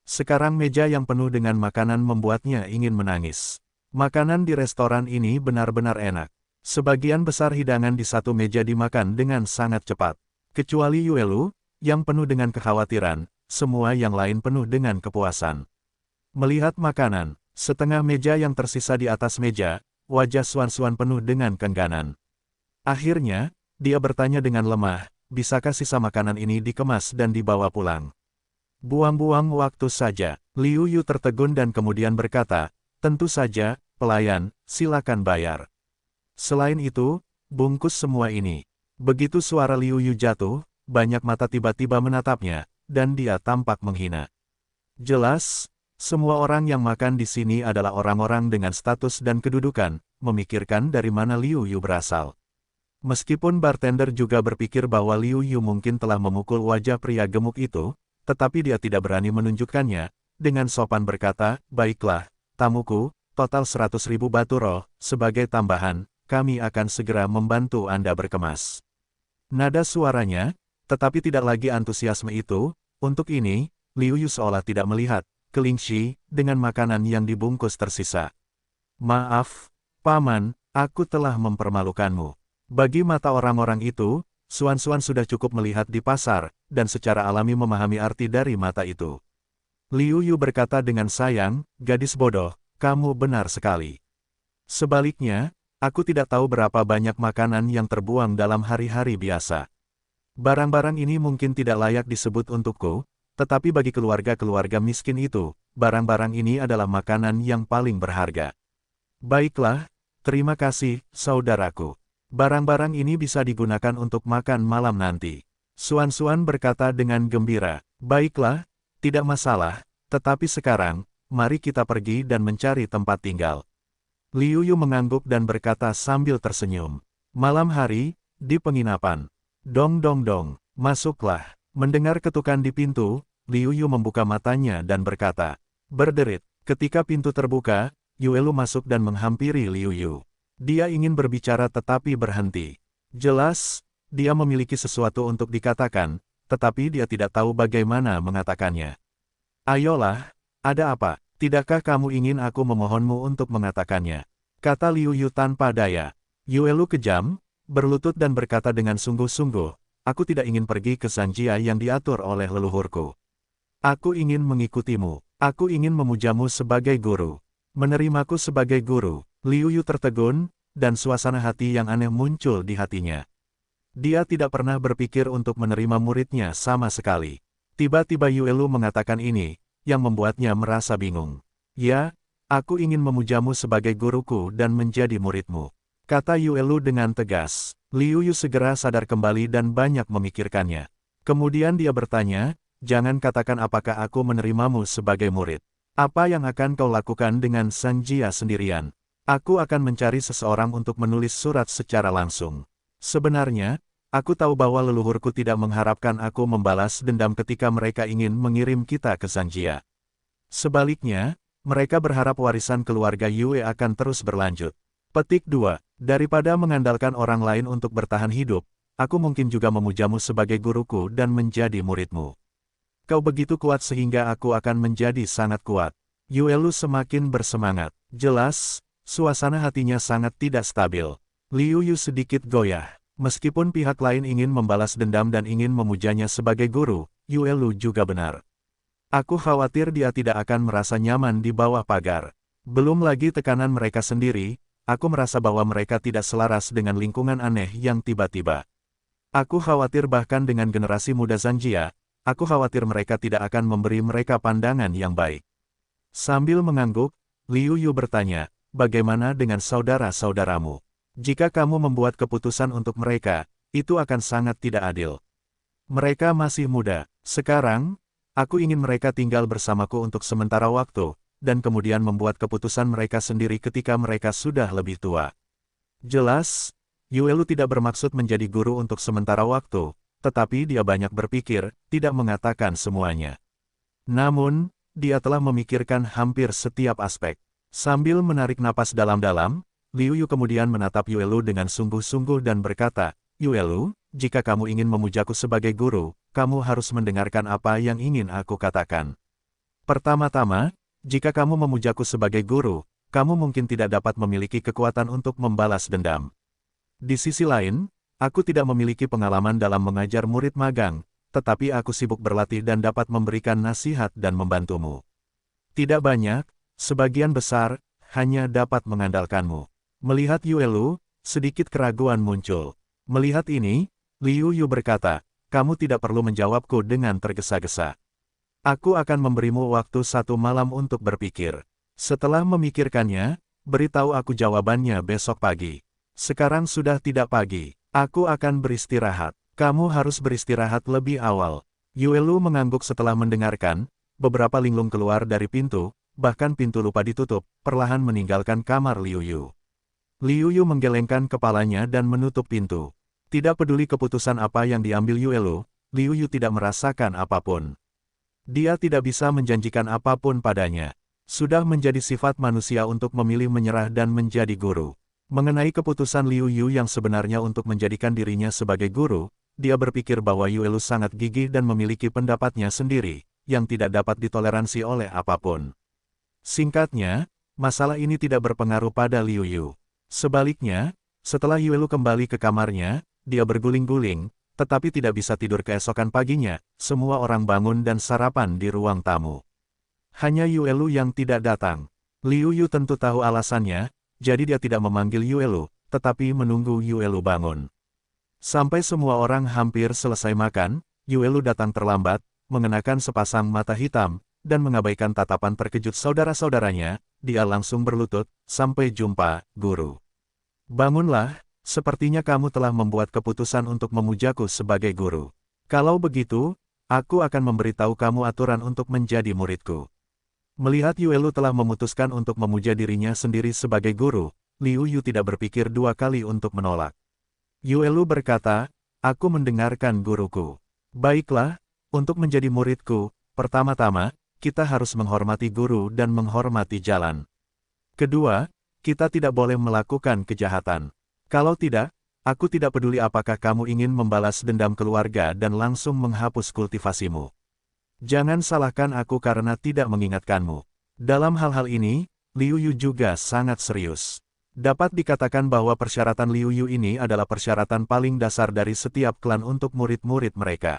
Sekarang meja yang penuh dengan makanan membuatnya ingin menangis. Makanan di restoran ini benar-benar enak. Sebagian besar hidangan di satu meja dimakan dengan sangat cepat. Kecuali Yuelu, yang penuh dengan kekhawatiran, semua yang lain penuh dengan kepuasan. Melihat makanan, setengah meja yang tersisa di atas meja, wajah Suan-Suan penuh dengan kengganan. Akhirnya, dia bertanya dengan lemah, bisakah sisa makanan ini dikemas dan dibawa pulang? Buang-buang waktu saja. Liu Yu tertegun dan kemudian berkata, tentu saja, pelayan, silakan bayar. Selain itu, bungkus semua ini. Begitu suara Liu Yu jatuh, banyak mata tiba-tiba menatapnya, dan dia tampak menghina. Jelas, semua orang yang makan di sini adalah orang-orang dengan status dan kedudukan, memikirkan dari mana Liu Yu berasal. Meskipun bartender juga berpikir bahwa Liu Yu mungkin telah memukul wajah pria gemuk itu, tetapi dia tidak berani menunjukkannya, dengan sopan berkata, baiklah, tamuku, total 100.000 batu roh, sebagai tambahan, kami akan segera membantu Anda berkemas. Nada suaranya, tetapi tidak lagi antusiasme itu, untuk ini, Liu Yu seolah tidak melihat, Kelingshi, dengan makanan yang dibungkus tersisa. Maaf, Paman, aku telah mempermalukanmu. Bagi mata orang-orang itu, Suan-Suan sudah cukup melihat di pasar, dan secara alami memahami arti dari mata itu. Liu Yu berkata dengan sayang, gadis bodoh, kamu benar sekali. Sebaliknya, aku tidak tahu berapa banyak makanan yang terbuang dalam hari-hari biasa. Barang-barang ini mungkin tidak layak disebut untukku, tetapi bagi keluarga-keluarga miskin itu, barang-barang ini adalah makanan yang paling berharga. Baiklah, terima kasih, saudaraku. Barang-barang ini bisa digunakan untuk makan malam nanti. Suan-Suan berkata dengan gembira, baiklah, tidak masalah, tetapi sekarang, mari kita pergi dan mencari tempat tinggal. Liu Yu mengangguk dan berkata sambil tersenyum. Malam hari, di penginapan. Dong dong dong, masuklah. Mendengar ketukan di pintu, Liu Yu membuka matanya dan berkata, berderit. Ketika pintu terbuka, Yuelu masuk dan menghampiri Liu Yu. Dia ingin berbicara tetapi berhenti. Jelas, dia memiliki sesuatu untuk dikatakan, tetapi dia tidak tahu bagaimana mengatakannya. Ayolah, ada apa? Tidakkah kamu ingin aku memohonmu untuk mengatakannya? Kata Liu Yu tanpa daya. Yuelu kejam, berlutut dan berkata dengan sungguh-sungguh, aku tidak ingin pergi ke Sanjia yang diatur oleh leluhurku. Aku ingin mengikutimu. Aku ingin memujamu sebagai guru. Menerimaku sebagai guru. Liu Yu tertegun, dan suasana hati yang aneh muncul di hatinya. Dia tidak pernah berpikir untuk menerima muridnya sama sekali. Tiba-tiba Yuelu mengatakan ini, yang membuatnya merasa bingung. Ya, aku ingin memujamu sebagai guruku dan menjadi muridmu. Kata Yuelu dengan tegas. Liu Yu segera sadar kembali dan banyak memikirkannya. Kemudian dia bertanya, jangan katakan apakah aku menerimamu sebagai murid. Apa yang akan kau lakukan dengan Sanjia sendirian? Aku akan mencari seseorang untuk menulis surat secara langsung. Sebenarnya, aku tahu bahwa leluhurku tidak mengharapkan aku membalas dendam ketika mereka ingin mengirim kita ke Sanjia. Sebaliknya, mereka berharap warisan keluarga Yue akan terus berlanjut. Petik 2. Daripada mengandalkan orang lain untuk bertahan hidup, aku mungkin juga memujamu sebagai guruku dan menjadi muridmu. Kau begitu kuat sehingga aku akan menjadi sangat kuat. Yuelu semakin bersemangat. Jelas, suasana hatinya sangat tidak stabil. Liu Yu sedikit goyah. Meskipun pihak lain ingin membalas dendam dan ingin memujanya sebagai guru, Yuelu juga benar. Aku khawatir dia tidak akan merasa nyaman di bawah pagar. Belum lagi tekanan mereka sendiri, aku merasa bahwa mereka tidak selaras dengan lingkungan aneh yang tiba-tiba. Aku khawatir bahkan dengan generasi muda Sanjia, aku khawatir mereka tidak akan memberi mereka pandangan yang baik. Sambil mengangguk, Liu Yu bertanya, bagaimana dengan saudara-saudaramu? Jika kamu membuat keputusan untuk mereka, itu akan sangat tidak adil. Mereka masih muda. Sekarang, aku ingin mereka tinggal bersamaku untuk sementara waktu, dan kemudian membuat keputusan mereka sendiri ketika mereka sudah lebih tua. Jelas, Yuelu tidak bermaksud menjadi guru untuk sementara waktu, tetapi dia banyak berpikir, tidak mengatakan semuanya. Namun, dia telah memikirkan hampir setiap aspek. Sambil menarik napas dalam-dalam, Liu Yu kemudian menatap Yuelu dengan sungguh-sungguh dan berkata, Yuelu, jika kamu ingin memujaku sebagai guru, kamu harus mendengarkan apa yang ingin aku katakan. Pertama-tama, jika kamu memujaku sebagai guru, kamu mungkin tidak dapat memiliki kekuatan untuk membalas dendam. Di sisi lain, aku tidak memiliki pengalaman dalam mengajar murid magang, tetapi aku sibuk berlatih dan dapat memberikan nasihat dan membantumu. Tidak banyak, sebagian besar, hanya dapat mengandalkanmu. Melihat Yuelu, sedikit keraguan muncul. Melihat ini, Liu Yu berkata, kamu tidak perlu menjawabku dengan tergesa-gesa. Aku akan memberimu waktu 1 malam untuk berpikir. Setelah memikirkannya, beritahu aku jawabannya besok pagi. Sekarang sudah tidak pagi, aku akan beristirahat. Kamu harus beristirahat lebih awal. Yuelu mengangguk setelah mendengarkan, beberapa linglung keluar dari pintu, bahkan pintu lupa ditutup, perlahan meninggalkan kamar Liu Yu. Liu Yu menggelengkan kepalanya dan menutup pintu. Tidak peduli keputusan apa yang diambil Yuelu, Liu Yu tidak merasakan apapun. Dia tidak bisa menjanjikan apapun padanya. Sudah menjadi sifat manusia untuk memilih menyerah dan menjadi guru. Mengenai keputusan Liu Yu yang sebenarnya untuk menjadikan dirinya sebagai guru, dia berpikir bahwa Yuelu sangat gigih dan memiliki pendapatnya sendiri, yang tidak dapat ditoleransi oleh apapun. Singkatnya, masalah ini tidak berpengaruh pada Liu Yu. Sebaliknya, setelah Yuelu kembali ke kamarnya, dia berguling-guling, tetapi tidak bisa tidur keesokan paginya. Semua orang bangun dan sarapan di ruang tamu. Hanya Yuelu yang tidak datang. Liu Yu tentu tahu alasannya, jadi dia tidak memanggil Yuelu, tetapi menunggu Yuelu bangun. Sampai semua orang hampir selesai makan, Yuelu datang terlambat, mengenakan sepasang mata hitam, dan mengabaikan tatapan terkejut saudara-saudaranya. Dia langsung berlutut, sampai jumpa, guru. Bangunlah. Sepertinya kamu telah membuat keputusan untuk memujaku sebagai guru. Kalau begitu, aku akan memberitahu kamu aturan untuk menjadi muridku. Melihat Yuelu telah memutuskan untuk memuja dirinya sendiri sebagai guru, Liu Yu tidak berpikir 2 kali untuk menolak. Yuelu berkata, aku mendengarkan guruku. Baiklah, untuk menjadi muridku, pertama-tama, kita harus menghormati guru dan menghormati jalan. Kedua, kita tidak boleh melakukan kejahatan. Kalau tidak, aku tidak peduli apakah kamu ingin membalas dendam keluarga dan langsung menghapus kultivasimu. Jangan salahkan aku karena tidak mengingatkanmu. Dalam hal-hal ini, Liu Yu juga sangat serius. Dapat dikatakan bahwa persyaratan Liu Yu ini adalah persyaratan paling dasar dari setiap klan untuk murid-murid mereka.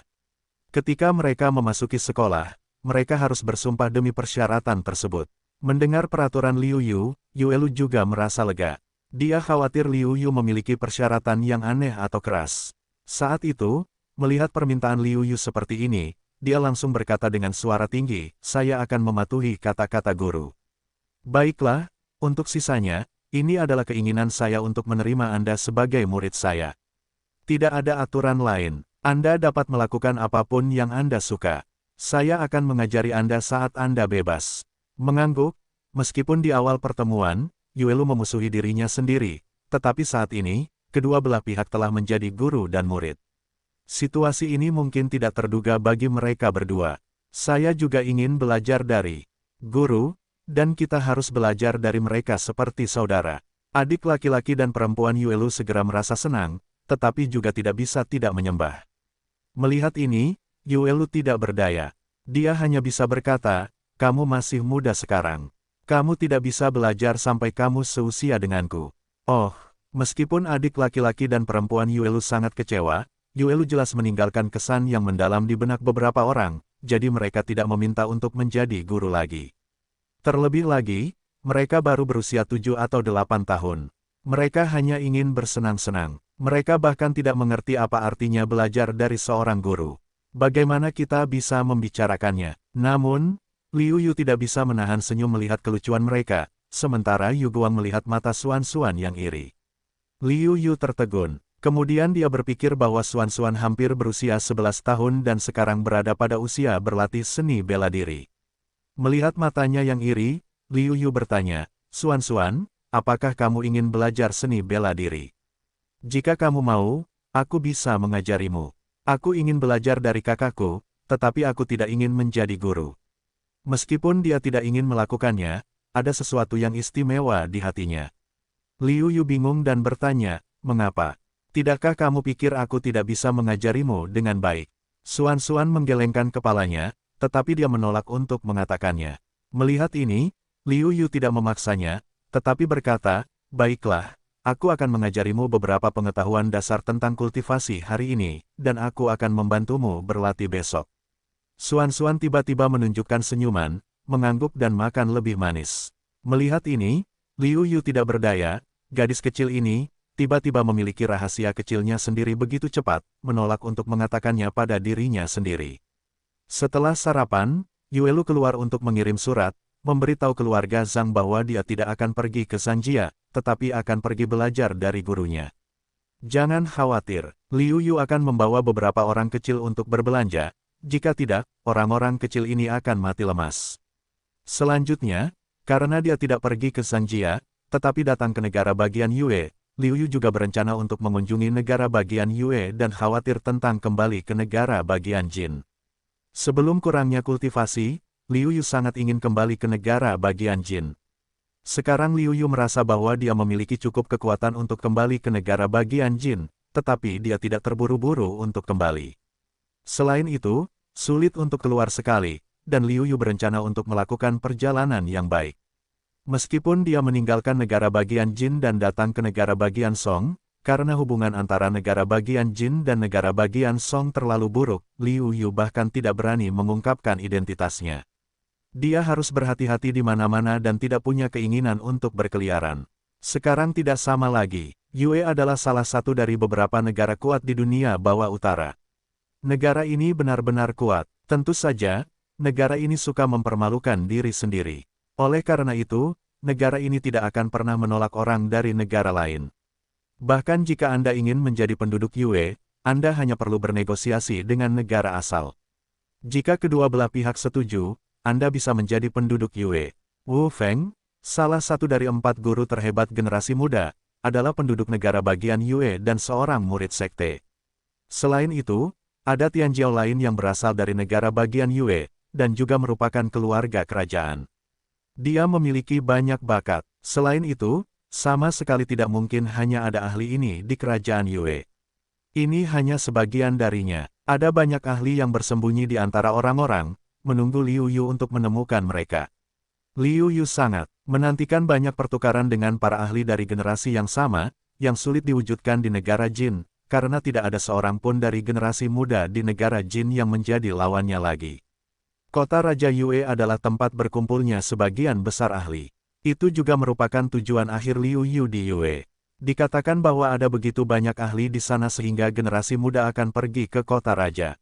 Ketika mereka memasuki sekolah, mereka harus bersumpah demi persyaratan tersebut. Mendengar peraturan Liu Yu, Yuelu juga merasa lega. Dia khawatir Liu Yu memiliki persyaratan yang aneh atau keras. Saat itu, melihat permintaan Liu Yu seperti ini, dia langsung berkata dengan suara tinggi, saya akan mematuhi kata-kata guru. Baiklah, untuk sisanya, ini adalah keinginan saya untuk menerima Anda sebagai murid saya. Tidak ada aturan lain, Anda dapat melakukan apapun yang Anda suka. Saya akan mengajari Anda saat Anda bebas. Mengangguk, meskipun di awal pertemuan, Yuelu memusuhi dirinya sendiri, tetapi saat ini, kedua belah pihak telah menjadi guru dan murid. Situasi ini mungkin tidak terduga bagi mereka berdua. Saya juga ingin belajar dari guru, dan kita harus belajar dari mereka seperti saudara. Adik laki-laki dan perempuan Yuelu segera merasa senang, tetapi juga tidak bisa tidak menyembah. Melihat ini, Yuelu tidak berdaya. Dia hanya bisa berkata, kamu masih muda sekarang. Kamu tidak bisa belajar sampai kamu seusia denganku. Oh, meskipun adik laki-laki dan perempuan Yuelu sangat kecewa, Yuelu jelas meninggalkan kesan yang mendalam di benak beberapa orang, jadi mereka tidak meminta untuk menjadi guru lagi. Terlebih lagi, mereka baru berusia 7 atau 8 tahun. Mereka hanya ingin bersenang-senang. Mereka bahkan tidak mengerti apa artinya belajar dari seorang guru. Bagaimana kita bisa membicarakannya? Namun, Liu Yu tidak bisa menahan senyum melihat kelucuan mereka, sementara Yu Guang melihat mata Suan-Suan yang iri. Liu Yu tertegun, kemudian dia berpikir bahwa Suan-Suan hampir berusia 11 tahun dan sekarang berada pada usia berlatih seni bela diri. Melihat matanya yang iri, Liu Yu bertanya, Suan-Suan, apakah kamu ingin belajar seni bela diri? Jika kamu mau, aku bisa mengajarimu. Aku ingin belajar dari kakakku, tetapi aku tidak ingin menjadi guru. Meskipun dia tidak ingin melakukannya, ada sesuatu yang istimewa di hatinya. Liu Yu bingung dan bertanya, "Mengapa? Tidakkah kamu pikir aku tidak bisa mengajarimu dengan baik?" Suan menggelengkan kepalanya, tetapi dia menolak untuk mengatakannya. Melihat ini, Liu Yu tidak memaksanya, tetapi berkata, "Baiklah, aku akan mengajarimu beberapa pengetahuan dasar tentang kultivasi hari ini, dan aku akan membantumu berlatih besok." Suan tiba-tiba menunjukkan senyuman, mengangguk dan makan lebih manis. Melihat ini, Liu Yu tidak berdaya, gadis kecil ini, tiba-tiba memiliki rahasia kecilnya sendiri begitu cepat, menolak untuk mengatakannya pada dirinya sendiri. Setelah sarapan, Yuelu keluar untuk mengirim surat, memberitahu keluarga Zhang bahwa dia tidak akan pergi ke Sanjia, tetapi akan pergi belajar dari gurunya. Jangan khawatir, Liu Yu akan membawa beberapa orang kecil untuk berbelanja, jika tidak, orang-orang kecil ini akan mati lemas. Selanjutnya, karena dia tidak pergi ke Sanjia, tetapi datang ke negara bagian Yue, Liu Yu juga berencana untuk mengunjungi negara bagian Yue dan khawatir tentang kembali ke negara bagian Jin. Sebelum kurangnya kultivasi, Liu Yu sangat ingin kembali ke negara bagian Jin. Sekarang Liu Yu merasa bahwa dia memiliki cukup kekuatan untuk kembali ke negara bagian Jin, tetapi dia tidak terburu-buru untuk kembali. Selain itu, sulit untuk keluar sekali, dan Liu Yu berencana untuk melakukan perjalanan yang baik. Meskipun dia meninggalkan negara bagian Jin dan datang ke negara bagian Song, karena hubungan antara negara bagian Jin dan negara bagian Song terlalu buruk, Liu Yu bahkan tidak berani mengungkapkan identitasnya. Dia harus berhati-hati di mana-mana dan tidak punya keinginan untuk berkeliaran. Sekarang tidak sama lagi, Yue adalah salah satu dari beberapa negara kuat di dunia bawah utara. Negara ini benar-benar kuat, tentu saja, negara ini suka mempermalukan diri sendiri. Oleh karena itu, negara ini tidak akan pernah menolak orang dari negara lain. Bahkan jika Anda ingin menjadi penduduk Yue, Anda hanya perlu bernegosiasi dengan negara asal. Jika kedua belah pihak setuju, Anda bisa menjadi penduduk Yue. Wu Feng, salah satu dari 4 guru terhebat generasi muda, adalah penduduk negara bagian Yue dan seorang murid sekte. Selain itu, ada Tian Jiao lain yang berasal dari negara bagian Yue, dan juga merupakan keluarga kerajaan. Dia memiliki banyak bakat. Selain itu, sama sekali tidak mungkin hanya ada ahli ini di kerajaan Yue. Ini hanya sebagian darinya. Ada banyak ahli yang bersembunyi di antara orang-orang, menunggu Liu Yu untuk menemukan mereka. Liu Yu sangat menantikan banyak pertukaran dengan para ahli dari generasi yang sama, yang sulit diwujudkan di negara Jin, karena tidak ada seorang pun dari generasi muda di negara Jin yang menjadi lawannya lagi. Kota Raja Yue adalah tempat berkumpulnya sebagian besar ahli. Itu juga merupakan tujuan akhir Liu Yu di Yue. Dikatakan bahwa ada begitu banyak ahli di sana sehingga generasi muda akan pergi ke kota raja.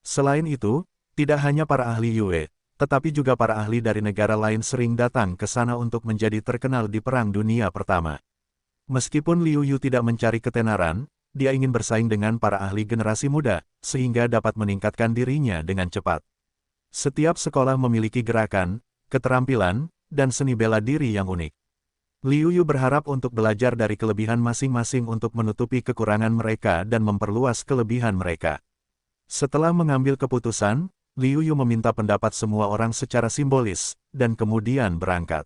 Selain itu, tidak hanya para ahli Yue, tetapi juga para ahli dari negara lain sering datang ke sana untuk menjadi terkenal di Perang Dunia Pertama. Meskipun Liu Yu tidak mencari ketenaran, dia ingin bersaing dengan para ahli generasi muda, sehingga dapat meningkatkan dirinya dengan cepat. Setiap sekolah memiliki gerakan, keterampilan, dan seni bela diri yang unik. Liu Yu berharap untuk belajar dari kelebihan masing-masing untuk menutupi kekurangan mereka dan memperluas kelebihan mereka. Setelah mengambil keputusan, Liu Yu meminta pendapat semua orang secara simbolis, dan kemudian berangkat.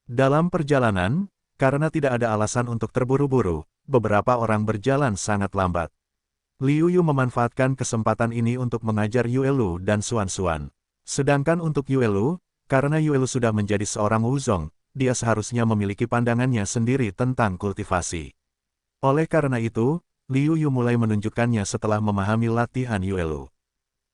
Dalam perjalanan, karena tidak ada alasan untuk terburu-buru, beberapa orang berjalan sangat lambat. Liu Yu memanfaatkan kesempatan ini untuk mengajar Yuelu dan Suan. Sedangkan untuk Yuelu, karena Yuelu sudah menjadi seorang wuzong, dia seharusnya memiliki pandangannya sendiri tentang kultivasi. Oleh karena itu, Liu Yu mulai menunjukkannya setelah memahami latihan Yuelu.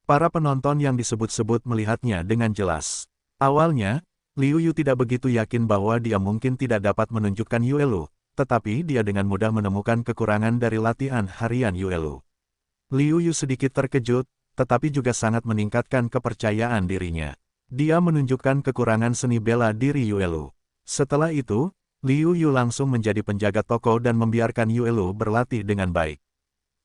Para penonton yang disebut-sebut melihatnya dengan jelas. Awalnya, Liu Yu tidak begitu yakin bahwa dia mungkin tidak dapat menunjukkan Yuelu, tetapi dia dengan mudah menemukan kekurangan dari latihan harian Yuelu. Liu Yu sedikit terkejut, tetapi juga sangat meningkatkan kepercayaan dirinya. Dia menunjukkan kekurangan seni bela diri Yuelu. Setelah itu, Liu Yu langsung menjadi penjaga toko dan membiarkan Yuelu berlatih dengan baik.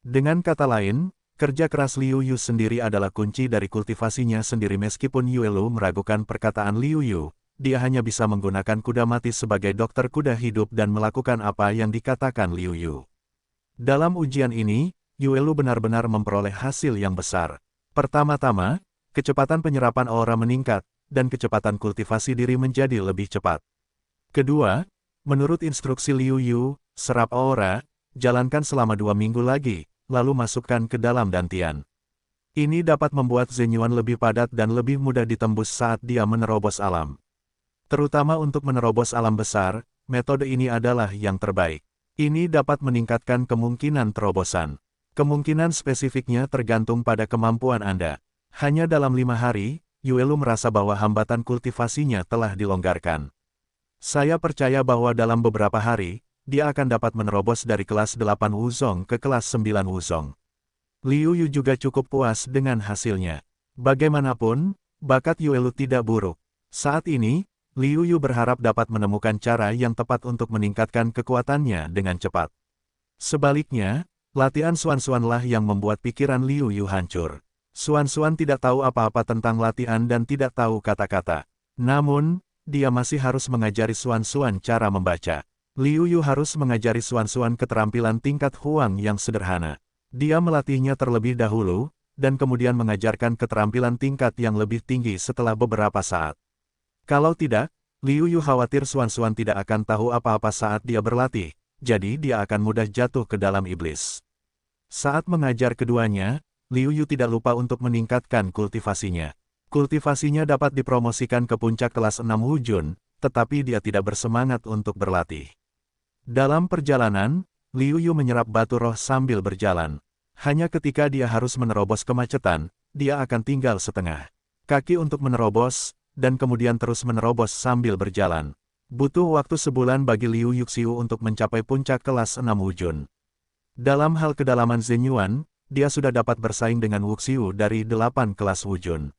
Dengan kata lain, kerja keras Liu Yu sendiri adalah kunci dari kultivasinya sendiri. Meskipun Yuelu meragukan perkataan Liu Yu, dia hanya bisa menggunakan kuda mati sebagai dokter kuda hidup dan melakukan apa yang dikatakan Liu Yu. Dalam ujian ini, Yuelu benar-benar memperoleh hasil yang besar. Pertama-tama, kecepatan penyerapan aura meningkat, dan kecepatan kultivasi diri menjadi lebih cepat. Kedua, menurut instruksi Liu Yu, serap aura, jalankan selama 2 minggu lagi, lalu masukkan ke dalam dantian. Ini dapat membuat Zenyuan lebih padat dan lebih mudah ditembus saat dia menerobos alam. Terutama untuk menerobos alam besar, metode ini adalah yang terbaik. Ini dapat meningkatkan kemungkinan terobosan. Kemungkinan spesifiknya tergantung pada kemampuan Anda. Hanya dalam 5 hari, Yuelu merasa bahwa hambatan kultivasinya telah dilonggarkan. Saya percaya bahwa dalam beberapa hari, dia akan dapat menerobos dari kelas 8 Wuzong ke kelas 9 Wuzong. Liu Yu juga cukup puas dengan hasilnya. Bagaimanapun, bakat Yuelu tidak buruk. Saat ini, Liu Yu berharap dapat menemukan cara yang tepat untuk meningkatkan kekuatannya dengan cepat. Sebaliknya, latihan Xuan-Xuanlah yang membuat pikiran Liu Yu hancur. Xuan-Xuan tidak tahu apa-apa tentang latihan dan tidak tahu kata-kata. Namun, dia masih harus mengajari Xuan-Xuan cara membaca. Liu Yu harus mengajari Xuan-Xuan keterampilan tingkat Huang yang sederhana. Dia melatihnya terlebih dahulu, dan kemudian mengajarkan keterampilan tingkat yang lebih tinggi setelah beberapa saat. Kalau tidak, Liu Yu khawatir Xuan-Xuan tidak akan tahu apa-apa saat dia berlatih, jadi dia akan mudah jatuh ke dalam iblis. Saat mengajar keduanya, Liu Yu tidak lupa untuk meningkatkan kultivasinya. Kultivasinya dapat dipromosikan ke puncak kelas 6 Wujun, tetapi dia tidak bersemangat untuk berlatih. Dalam perjalanan, Liu Yu menyerap batu roh sambil berjalan. Hanya ketika dia harus menerobos kemacetan, dia akan tinggal setengah kaki untuk menerobos, dan kemudian terus menerobos sambil berjalan. Butuh waktu sebulan bagi Liu Yuxiu untuk mencapai puncak kelas 6 Wujun. Dalam hal kedalaman Zenyuan, dia sudah dapat bersaing dengan Wuxiu dari 8 kelas Wujun.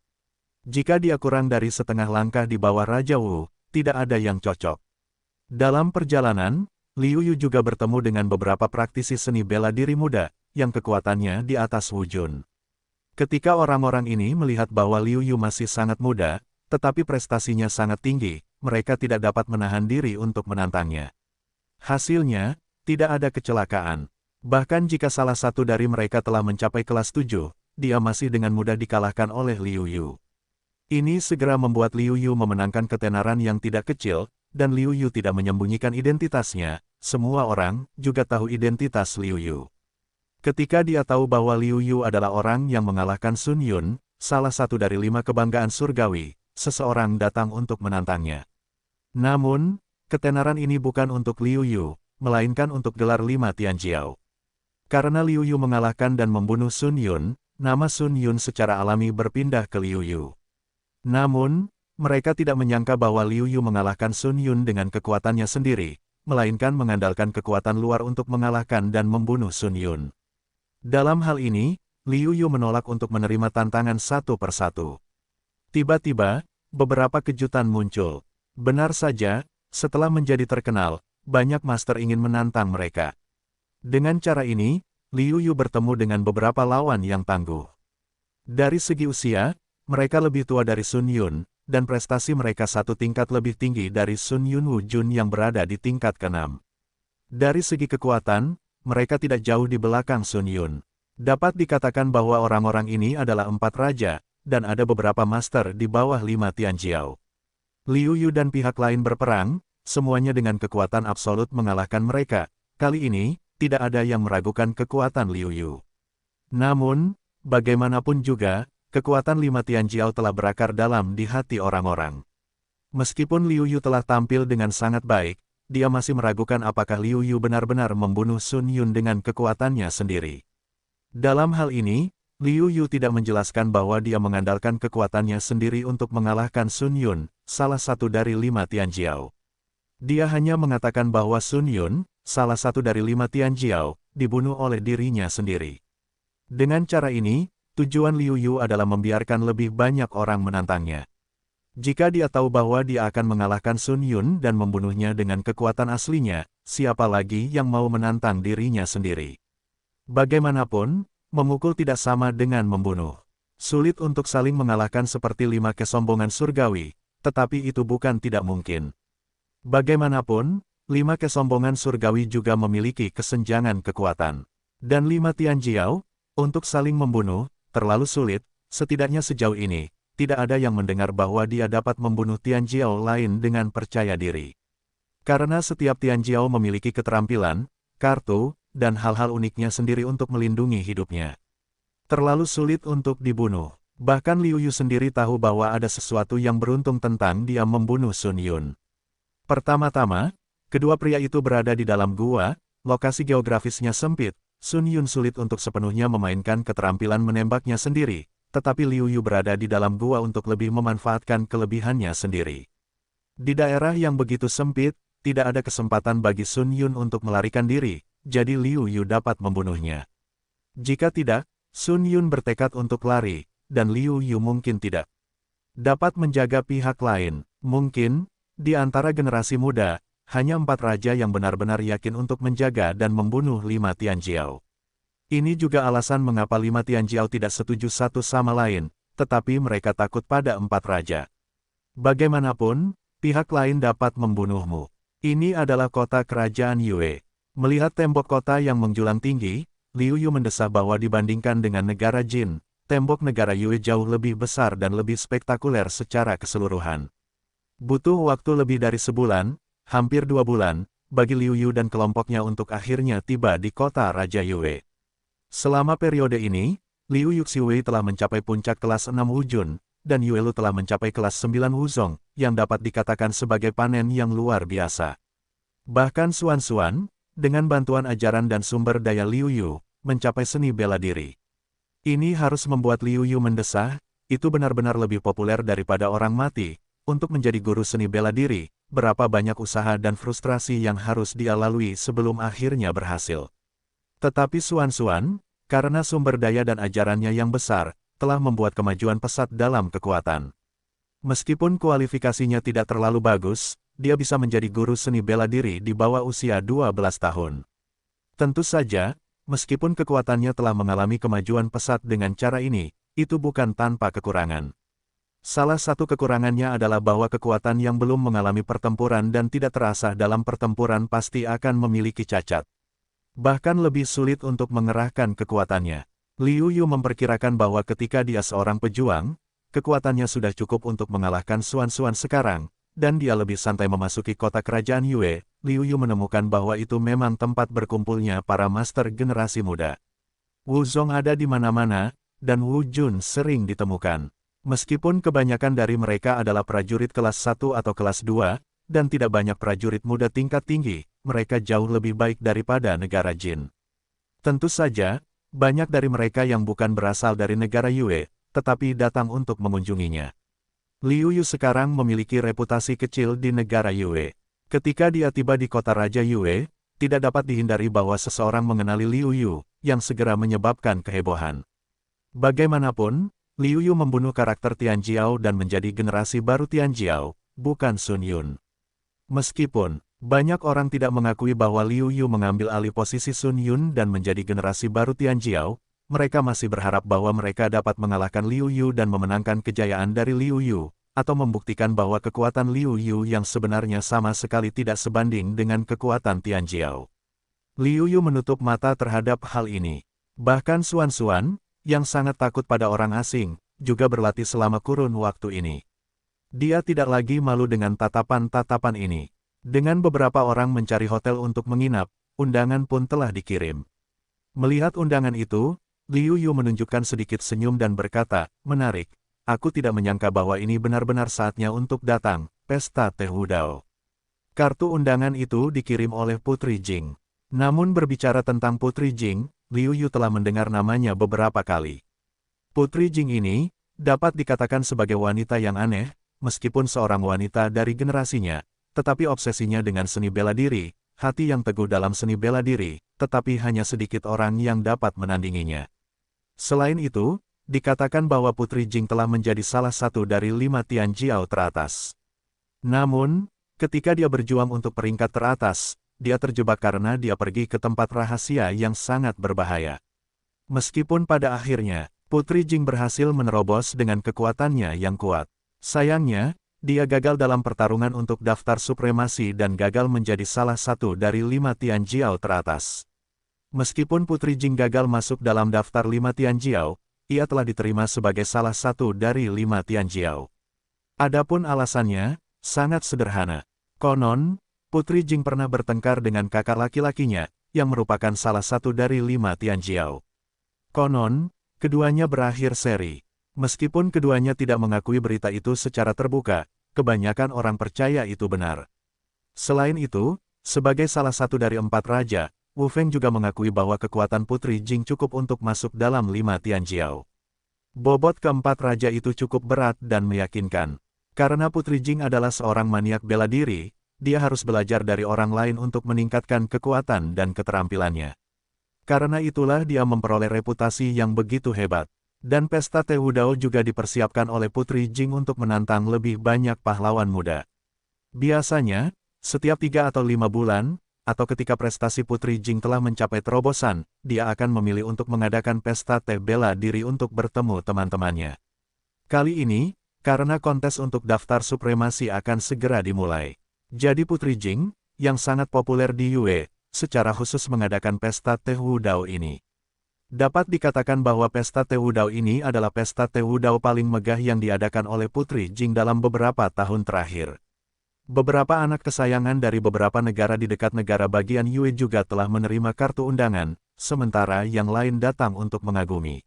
Jika dia kurang dari setengah langkah di bawah Raja Wu, tidak ada yang cocok. Dalam perjalanan, Liu Yu juga bertemu dengan beberapa praktisi seni bela diri muda, yang kekuatannya di atas Wujun. Ketika orang-orang ini melihat bahwa Liu Yu masih sangat muda, tetapi prestasinya sangat tinggi, mereka tidak dapat menahan diri untuk menantangnya. Hasilnya, tidak ada kecelakaan. Bahkan jika salah satu dari mereka telah mencapai kelas 7, dia masih dengan mudah dikalahkan oleh Liu Yu. Ini segera membuat Liu Yu memenangkan ketenaran yang tidak kecil, dan Liu Yu tidak menyembunyikan identitasnya. Semua orang juga tahu identitas Liu Yu. Ketika dia tahu bahwa Liu Yu adalah orang yang mengalahkan Sun Yun, salah satu dari 5 kebanggaan surgawi, seseorang datang untuk menantangnya. Namun, ketenaran ini bukan untuk Liu Yu, melainkan untuk gelar 5 Tianjiao. Karena Liu Yu mengalahkan dan membunuh Sun Yun, nama Sun Yun secara alami berpindah ke Liu Yu. Namun, mereka tidak menyangka bahwa Liu Yu mengalahkan Sun Yun dengan kekuatannya sendiri, melainkan mengandalkan kekuatan luar untuk mengalahkan dan membunuh Sun Yun. Dalam hal ini, Liu Yu menolak untuk menerima tantangan satu persatu. Tiba-tiba, beberapa kejutan muncul. Benar saja, setelah menjadi terkenal, banyak master ingin menantang mereka. Dengan cara ini, Liu Yu bertemu dengan beberapa lawan yang tangguh. Dari segi usia, mereka lebih tua dari Sun Yun, dan prestasi mereka satu tingkat lebih tinggi dari Sun Yun Wujun yang berada di tingkat ke-6. Dari segi kekuatan, mereka tidak jauh di belakang Sun Yun. Dapat dikatakan bahwa orang-orang ini adalah 4 raja, dan ada beberapa master di bawah 5 Tianjiao. Liu Yu dan pihak lain berperang, semuanya dengan kekuatan absolut mengalahkan mereka. Kali ini, tidak ada yang meragukan kekuatan Liu Yu. Namun, bagaimanapun juga, kekuatan 5 Tianjiao telah berakar dalam di hati orang-orang. Meskipun Liu Yu telah tampil dengan sangat baik, dia masih meragukan apakah Liu Yu benar-benar membunuh Sun Yun dengan kekuatannya sendiri. Dalam hal ini, Liu Yu tidak menjelaskan bahwa dia mengandalkan kekuatannya sendiri untuk mengalahkan Sun Yun, salah satu dari 5 Tianjiao. Dia hanya mengatakan bahwa Sun Yun, salah satu dari 5 Tianjiao, dibunuh oleh dirinya sendiri. Dengan cara ini, tujuan Liu Yu adalah membiarkan lebih banyak orang menantangnya. Jika dia tahu bahwa dia akan mengalahkan Sun Yun dan membunuhnya dengan kekuatan aslinya, siapa lagi yang mau menantang dirinya sendiri? Bagaimanapun, memukul tidak sama dengan membunuh. Sulit untuk saling mengalahkan seperti 5 kesombongan surgawi, tetapi itu bukan tidak mungkin. Bagaimanapun, 5 kesombongan surgawi juga memiliki kesenjangan kekuatan. Dan 5 Tianjiao, untuk saling membunuh, terlalu sulit, setidaknya sejauh ini, tidak ada yang mendengar bahwa dia dapat membunuh Tianjiao lain dengan percaya diri. Karena setiap Tianjiao memiliki keterampilan, kartu, dan hal-hal uniknya sendiri untuk melindungi hidupnya. Terlalu sulit untuk dibunuh. Bahkan Liu Yu sendiri tahu bahwa ada sesuatu yang beruntung tentang dia membunuh Sun Yun. Pertama-tama, kedua pria itu berada di dalam gua, lokasi geografisnya sempit, Sun Yun sulit untuk sepenuhnya memainkan keterampilan menembaknya sendiri, tetapi Liu Yu berada di dalam gua untuk lebih memanfaatkan kelebihannya sendiri. Di daerah yang begitu sempit, tidak ada kesempatan bagi Sun Yun untuk melarikan diri, jadi Liu Yu dapat membunuhnya. Jika tidak, Sun Yun bertekad untuk lari, dan Liu Yu mungkin tidak dapat menjaga pihak lain. Mungkin, di antara generasi muda, hanya 4 raja yang benar-benar yakin untuk menjaga dan membunuh 5 Tianjiao. Ini juga alasan mengapa 5 Tianjiao tidak setuju satu sama lain, tetapi mereka takut pada 4 raja. Bagaimanapun, pihak lain dapat membunuhmu. Ini adalah kota kerajaan Yue. Melihat tembok kota yang menjulang tinggi, Liu Yu mendesah bahwa dibandingkan dengan negara Jin, tembok negara Yue jauh lebih besar dan lebih spektakuler secara keseluruhan. Butuh waktu lebih dari sebulan, hampir 2 bulan, bagi Liu Yu dan kelompoknya untuk akhirnya tiba di kota Raja Yue. Selama periode ini, Liu Yuxiwei telah mencapai puncak kelas 6 Wujun, dan Yue Lu telah mencapai kelas 9 Wuzong, yang dapat dikatakan sebagai panen yang luar biasa. Bahkan Xuan, dengan bantuan ajaran dan sumber daya Liu Yu, mencapai seni bela diri. Ini harus membuat Liu Yu mendesah, itu benar-benar lebih populer daripada orang mati. Untuk menjadi guru seni bela diri, berapa banyak usaha dan frustrasi yang harus dia lalui sebelum akhirnya berhasil. Tetapi Xuan, karena sumber daya dan ajarannya yang besar, telah membuat kemajuan pesat dalam kekuatan. Meskipun kualifikasinya tidak terlalu bagus, dia bisa menjadi guru seni bela diri di bawah usia 12 tahun. Tentu saja, meskipun kekuatannya telah mengalami kemajuan pesat dengan cara ini, itu bukan tanpa kekurangan. Salah satu kekurangannya adalah bahwa kekuatan yang belum mengalami pertempuran dan tidak terasah dalam pertempuran pasti akan memiliki cacat. Bahkan lebih sulit untuk mengerahkan kekuatannya. Liu Yu memperkirakan bahwa ketika dia seorang pejuang, kekuatannya sudah cukup untuk mengalahkan Xuan sekarang, dan dia lebih santai memasuki kota kerajaan Yue. Liu Yu menemukan bahwa itu memang tempat berkumpulnya para master generasi muda. Wuzong ada di mana-mana, dan Wu Jun sering ditemukan. Meskipun kebanyakan dari mereka adalah prajurit kelas 1 atau kelas 2, dan tidak banyak prajurit muda tingkat tinggi, mereka jauh lebih baik daripada negara Jin. Tentu saja, banyak dari mereka yang bukan berasal dari negara Yue, tetapi datang untuk mengunjunginya. Liu Yu sekarang memiliki reputasi kecil di negara Yue. Ketika dia tiba di kota Raja Yue, tidak dapat dihindari bahwa seseorang mengenali Liu Yu, yang segera menyebabkan kehebohan. Bagaimanapun, Liu Yu membunuh karakter Tianjiao dan menjadi generasi baru Tianjiao, bukan Sun Yun. Meskipun, banyak orang tidak mengakui bahwa Liu Yu mengambil alih posisi Sun Yun dan menjadi generasi baru Tianjiao, mereka masih berharap bahwa mereka dapat mengalahkan Liu Yu dan memenangkan kejayaan dari Liu Yu, atau membuktikan bahwa kekuatan Liu Yu yang sebenarnya sama sekali tidak sebanding dengan kekuatan Tianjiao. Liu Yu menutup mata terhadap hal ini. Bahkan Xuan, yang sangat takut pada orang asing, juga berlatih selama kurun waktu ini. Dia tidak lagi malu dengan tatapan-tatapan ini. Dengan beberapa orang mencari hotel untuk menginap, undangan pun telah dikirim. Melihat undangan itu, Liu Yu menunjukkan sedikit senyum dan berkata, "Menarik, aku tidak menyangka bahwa ini benar-benar saatnya untuk datang, pesta teh Wudao." Kartu undangan itu dikirim oleh Putri Jing. Namun berbicara tentang Putri Jing, Liu Yu telah mendengar namanya beberapa kali. Putri Jing ini, dapat dikatakan sebagai wanita yang aneh, meskipun seorang wanita dari generasinya, tetapi obsesinya dengan seni bela diri, hati yang teguh dalam seni bela diri, tetapi hanya sedikit orang yang dapat menandinginya. Selain itu, dikatakan bahwa Putri Jing telah menjadi salah satu dari 5 Tianjiao teratas. Namun, ketika dia berjuang untuk peringkat teratas, dia terjebak karena dia pergi ke tempat rahasia yang sangat berbahaya. Meskipun pada akhirnya, Putri Jing berhasil menerobos dengan kekuatannya yang kuat. Sayangnya, dia gagal dalam pertarungan untuk daftar supremasi dan gagal menjadi salah satu dari 5 Tianjiao teratas. Meskipun Putri Jing gagal masuk dalam daftar 5 Tianjiao, ia telah diterima sebagai salah satu dari 5 Tianjiao. Adapun alasannya, sangat sederhana. Konon, Putri Jing pernah bertengkar dengan kakak laki-lakinya, yang merupakan salah satu dari 5 Tianjiao. Konon, keduanya berakhir seri. Meskipun keduanya tidak mengakui berita itu secara terbuka, kebanyakan orang percaya itu benar. Selain itu, sebagai salah satu dari 4 raja, Wu Feng juga mengakui bahwa kekuatan Putri Jing cukup untuk masuk dalam 5 Tianjiao. Bobot keempat raja itu cukup berat dan meyakinkan. Karena Putri Jing adalah seorang maniak bela diri, dia harus belajar dari orang lain untuk meningkatkan kekuatan dan keterampilannya. Karena itulah dia memperoleh reputasi yang begitu hebat. Dan pesta Teh Wudao juga dipersiapkan oleh Putri Jing untuk menantang lebih banyak pahlawan muda. Biasanya, setiap 3 atau 5 bulan, atau ketika prestasi Putri Jing telah mencapai terobosan, dia akan memilih untuk mengadakan pesta teh bela diri untuk bertemu teman-temannya. Kali ini, karena kontes untuk daftar supremasi akan segera dimulai. Jadi Putri Jing, yang sangat populer di Yue, secara khusus mengadakan pesta Teh Wudao ini. Dapat dikatakan bahwa pesta Teh Wudao ini adalah pesta Teh Wudao paling megah yang diadakan oleh Putri Jing dalam beberapa tahun terakhir. Beberapa anak kesayangan dari beberapa negara di dekat negara bagian Yue juga telah menerima kartu undangan, sementara yang lain datang untuk mengagumi.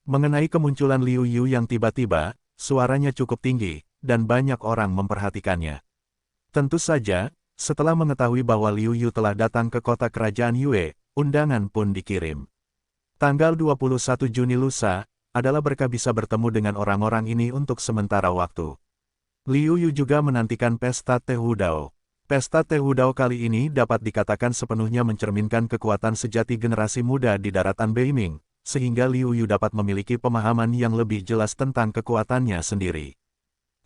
Mengenai kemunculan Liu Yu yang tiba-tiba, suaranya cukup tinggi, dan banyak orang memperhatikannya. Tentu saja, setelah mengetahui bahwa Liu Yu telah datang ke kota kerajaan Yue, undangan pun dikirim. Tanggal 21 Juni lusa, adalah berkah bisa bertemu dengan orang-orang ini untuk sementara waktu. Liu Yu juga menantikan pesta Teh Wudao. Pesta Teh Wudao kali ini dapat dikatakan sepenuhnya mencerminkan kekuatan sejati generasi muda di daratan Beiming, sehingga Liu Yu dapat memiliki pemahaman yang lebih jelas tentang kekuatannya sendiri.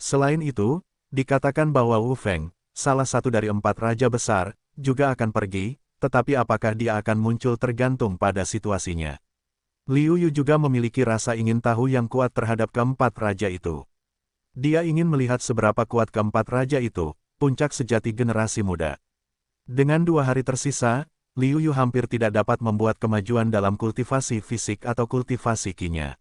Selain itu, dikatakan bahwa Wu Feng, salah satu dari 4 raja besar, juga akan pergi, tetapi apakah dia akan muncul tergantung pada situasinya. Liu Yu juga memiliki rasa ingin tahu yang kuat terhadap keempat raja itu. Dia ingin melihat seberapa kuat keempat raja itu, puncak sejati generasi muda. Dengan 2 hari tersisa, Liu Yu hampir tidak dapat membuat kemajuan dalam kultivasi fisik atau kultivasi kinya.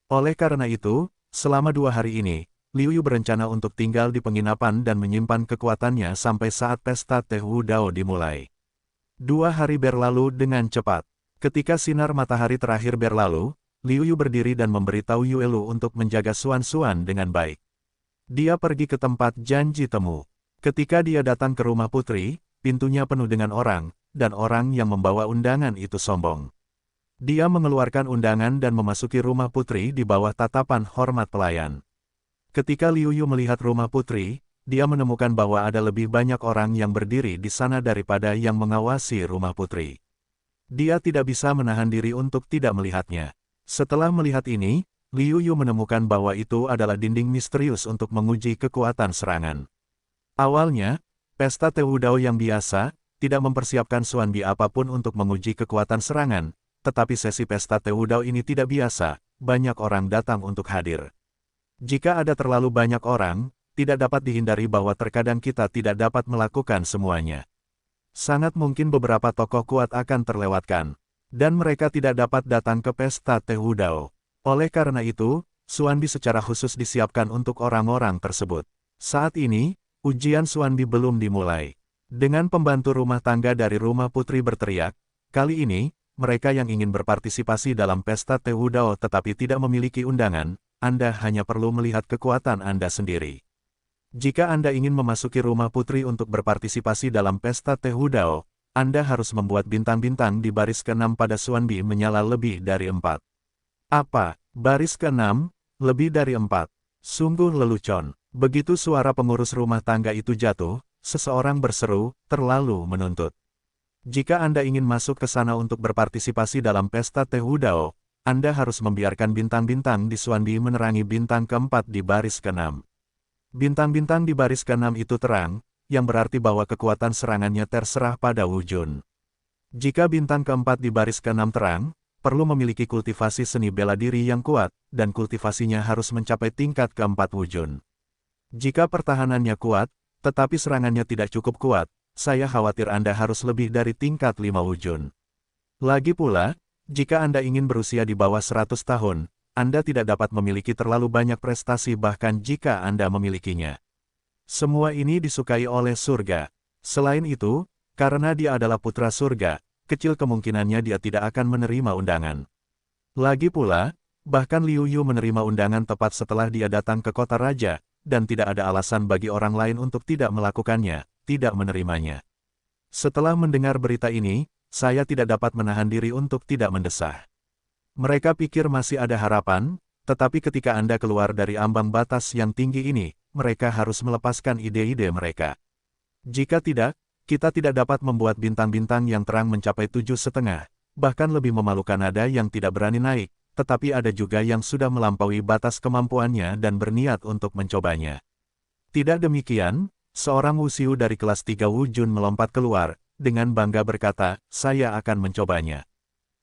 Oleh karena itu, selama 2 hari ini, Liu Yu berencana untuk tinggal di penginapan dan menyimpan kekuatannya sampai saat pesta Teh Wudao dimulai. 2 hari berlalu dengan cepat. Ketika sinar matahari terakhir berlalu, Liu Yu berdiri dan memberitahu Yue Lu untuk menjaga Suan-Suan dengan baik. Dia pergi ke tempat janji temu. Ketika dia datang ke rumah putri, pintunya penuh dengan orang, dan orang yang membawa undangan itu sombong. Dia mengeluarkan undangan dan memasuki rumah putri di bawah tatapan hormat pelayan. Ketika Liu Yu melihat rumah putri, dia menemukan bahwa ada lebih banyak orang yang berdiri di sana daripada yang mengawasi rumah putri. Dia tidak bisa menahan diri untuk tidak melihatnya. Setelah melihat ini, Liu Yu menemukan bahwa itu adalah dinding misterius untuk menguji kekuatan serangan. Awalnya, pesta Teh Wudao yang biasa, tidak mempersiapkan Xuan Bi apapun untuk menguji kekuatan serangan, tetapi sesi pesta Teh Wudao ini tidak biasa, banyak orang datang untuk hadir. Jika ada terlalu banyak orang, tidak dapat dihindari bahwa terkadang kita tidak dapat melakukan semuanya. Sangat mungkin beberapa tokoh kuat akan terlewatkan, dan mereka tidak dapat datang ke pesta Teh Wudao. Oleh karena itu, Xuan Bi secara khusus disiapkan untuk orang-orang tersebut. Saat ini, ujian Xuan Bi belum dimulai. Dengan pembantu rumah tangga dari rumah putri berteriak, kali ini, mereka yang ingin berpartisipasi dalam pesta Teh Wudao tetapi tidak memiliki undangan, Anda hanya perlu melihat kekuatan Anda sendiri. Jika Anda ingin memasuki rumah putri untuk berpartisipasi dalam pesta Teh Wudao, Anda harus membuat bintang-bintang di baris ke-6 pada Xuan Bi menyala lebih dari 4. Apa? Baris ke-6? Lebih dari 4? Sungguh lelucon. Begitu suara pengurus rumah tangga itu jatuh, seseorang berseru, terlalu menuntut. Jika Anda ingin masuk ke sana untuk berpartisipasi dalam pesta Teh Wudao, Anda harus membiarkan bintang-bintang di Xuan Bi menerangi bintang ke-4 di baris ke-6. Bintang-bintang di baris ke-6 itu terang, yang berarti bahwa kekuatan serangannya terserah pada Wu Jun. Jika bintang ke-4 di baris ke-6 terang, perlu memiliki kultivasi seni bela diri yang kuat, dan kultivasinya harus mencapai tingkat ke-4 Wu Jun. Jika pertahanannya kuat, tetapi serangannya tidak cukup kuat, saya khawatir Anda harus lebih dari tingkat 5 Wu Jun. Lagi pula, jika Anda ingin berusia di bawah 100 tahun, Anda tidak dapat memiliki terlalu banyak prestasi bahkan jika Anda memilikinya. Semua ini disukai oleh surga. Selain itu, karena dia adalah putra surga, kecil kemungkinannya dia tidak akan menerima undangan. Lagi pula, bahkan Liu Yu menerima undangan tepat setelah dia datang ke kota raja, dan tidak ada alasan bagi orang lain untuk tidak melakukannya, tidak menerimanya. Setelah mendengar berita ini, saya tidak dapat menahan diri untuk tidak mendesah. Mereka pikir masih ada harapan, tetapi ketika Anda keluar dari ambang batas yang tinggi ini, mereka harus melepaskan ide-ide mereka. Jika tidak, kita tidak dapat membuat bintang-bintang yang terang mencapai 7,5, bahkan lebih memalukan ada yang tidak berani naik, tetapi ada juga yang sudah melampaui batas kemampuannya dan berniat untuk mencobanya. Tidak demikian, seorang wusiu dari kelas 3 Wu Jun melompat keluar, dengan bangga berkata, saya akan mencobanya.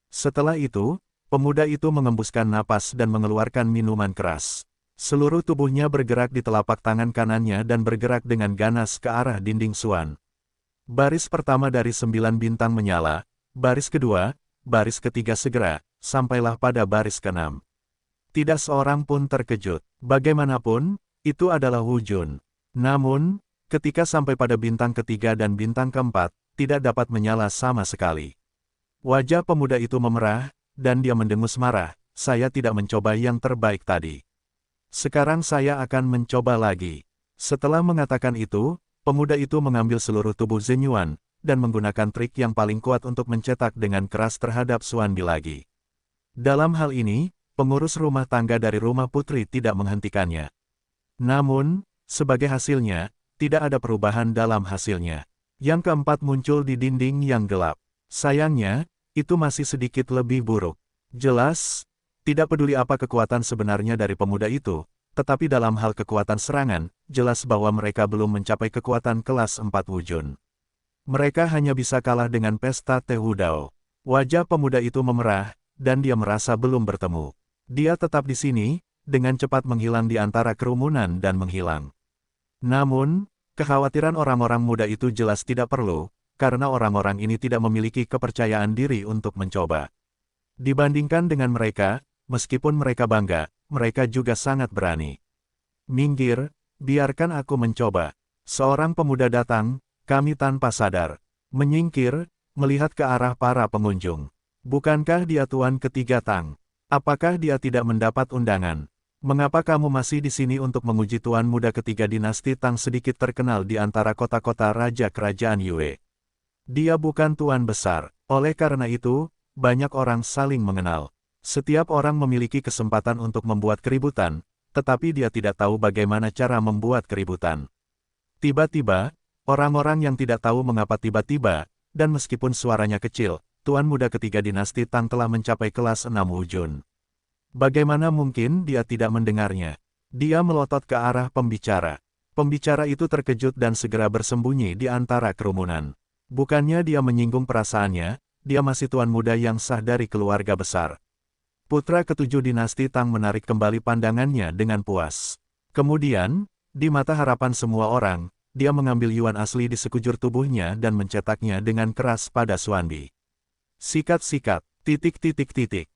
Setelah itu, pemuda itu mengembuskan napas dan mengeluarkan minuman keras. Seluruh tubuhnya bergerak di telapak tangan kanannya dan bergerak dengan ganas ke arah dinding Suan. Baris pertama dari 9 bintang menyala, baris kedua, baris ketiga segera, sampailah pada baris ke-6. Tidak seorang pun terkejut. Bagaimanapun, itu adalah Wu Jun. Namun, ketika sampai pada bintang ketiga dan bintang keempat, tidak dapat menyala sama sekali. Wajah pemuda itu memerah, dan dia mendengus marah, saya tidak mencoba yang terbaik tadi. Sekarang saya akan mencoba lagi. Setelah mengatakan itu, pemuda itu mengambil seluruh tubuh Zhen Yuan, dan menggunakan trik yang paling kuat untuk mencetak dengan keras terhadap Xuan Bi lagi. Dalam hal ini, pengurus rumah tangga dari rumah putri tidak menghentikannya. Namun, sebagai hasilnya, tidak ada perubahan dalam hasilnya. Yang keempat muncul di dinding yang gelap. Sayangnya, itu masih sedikit lebih buruk. Jelas, tidak peduli apa kekuatan sebenarnya dari pemuda itu, tetapi dalam hal kekuatan serangan, jelas bahwa mereka belum mencapai kekuatan kelas 4 Wu Jun. Mereka hanya bisa kalah dengan pesta Teh Wu Dao. Wajah pemuda itu memerah, dan dia merasa belum bertemu. Dia tetap di sini, dengan cepat menghilang di antara kerumunan dan menghilang. Namun, kekhawatiran orang-orang muda itu jelas tidak perlu, karena orang-orang ini tidak memiliki kepercayaan diri untuk mencoba. Dibandingkan dengan mereka, meskipun mereka bangga, mereka juga sangat berani. Minggir, biarkan aku mencoba. Seorang pemuda datang, kami tanpa sadar. Menyingkir, melihat ke arah para pengunjung. Bukankah dia tuan ketiga Tang? Apakah dia tidak mendapat undangan? Mengapa kamu masih di sini untuk menguji tuan muda ketiga dinasti Tang sedikit terkenal di antara kota-kota raja kerajaan Yue? Dia bukan tuan besar, oleh karena itu, banyak orang saling mengenal. Setiap orang memiliki kesempatan untuk membuat keributan, tetapi dia tidak tahu bagaimana cara membuat keributan. Tiba-tiba, orang-orang yang tidak tahu mengapa tiba-tiba, dan meskipun suaranya kecil, tuan muda ketiga dinasti Tang telah mencapai kelas 6 Wu Jun. Bagaimana mungkin dia tidak mendengarnya? Dia melotot ke arah pembicara. Pembicara itu terkejut dan segera bersembunyi di antara kerumunan. Bukannya dia menyinggung perasaannya, dia masih tuan muda yang sah dari keluarga besar. Putra ketujuh dinasti Tang menarik kembali pandangannya dengan puas. Kemudian, di mata harapan semua orang, dia mengambil yuan asli di sekujur tubuhnya dan mencetaknya dengan keras pada Xuan Bi. Sikat-sikat, titik-titik-titik.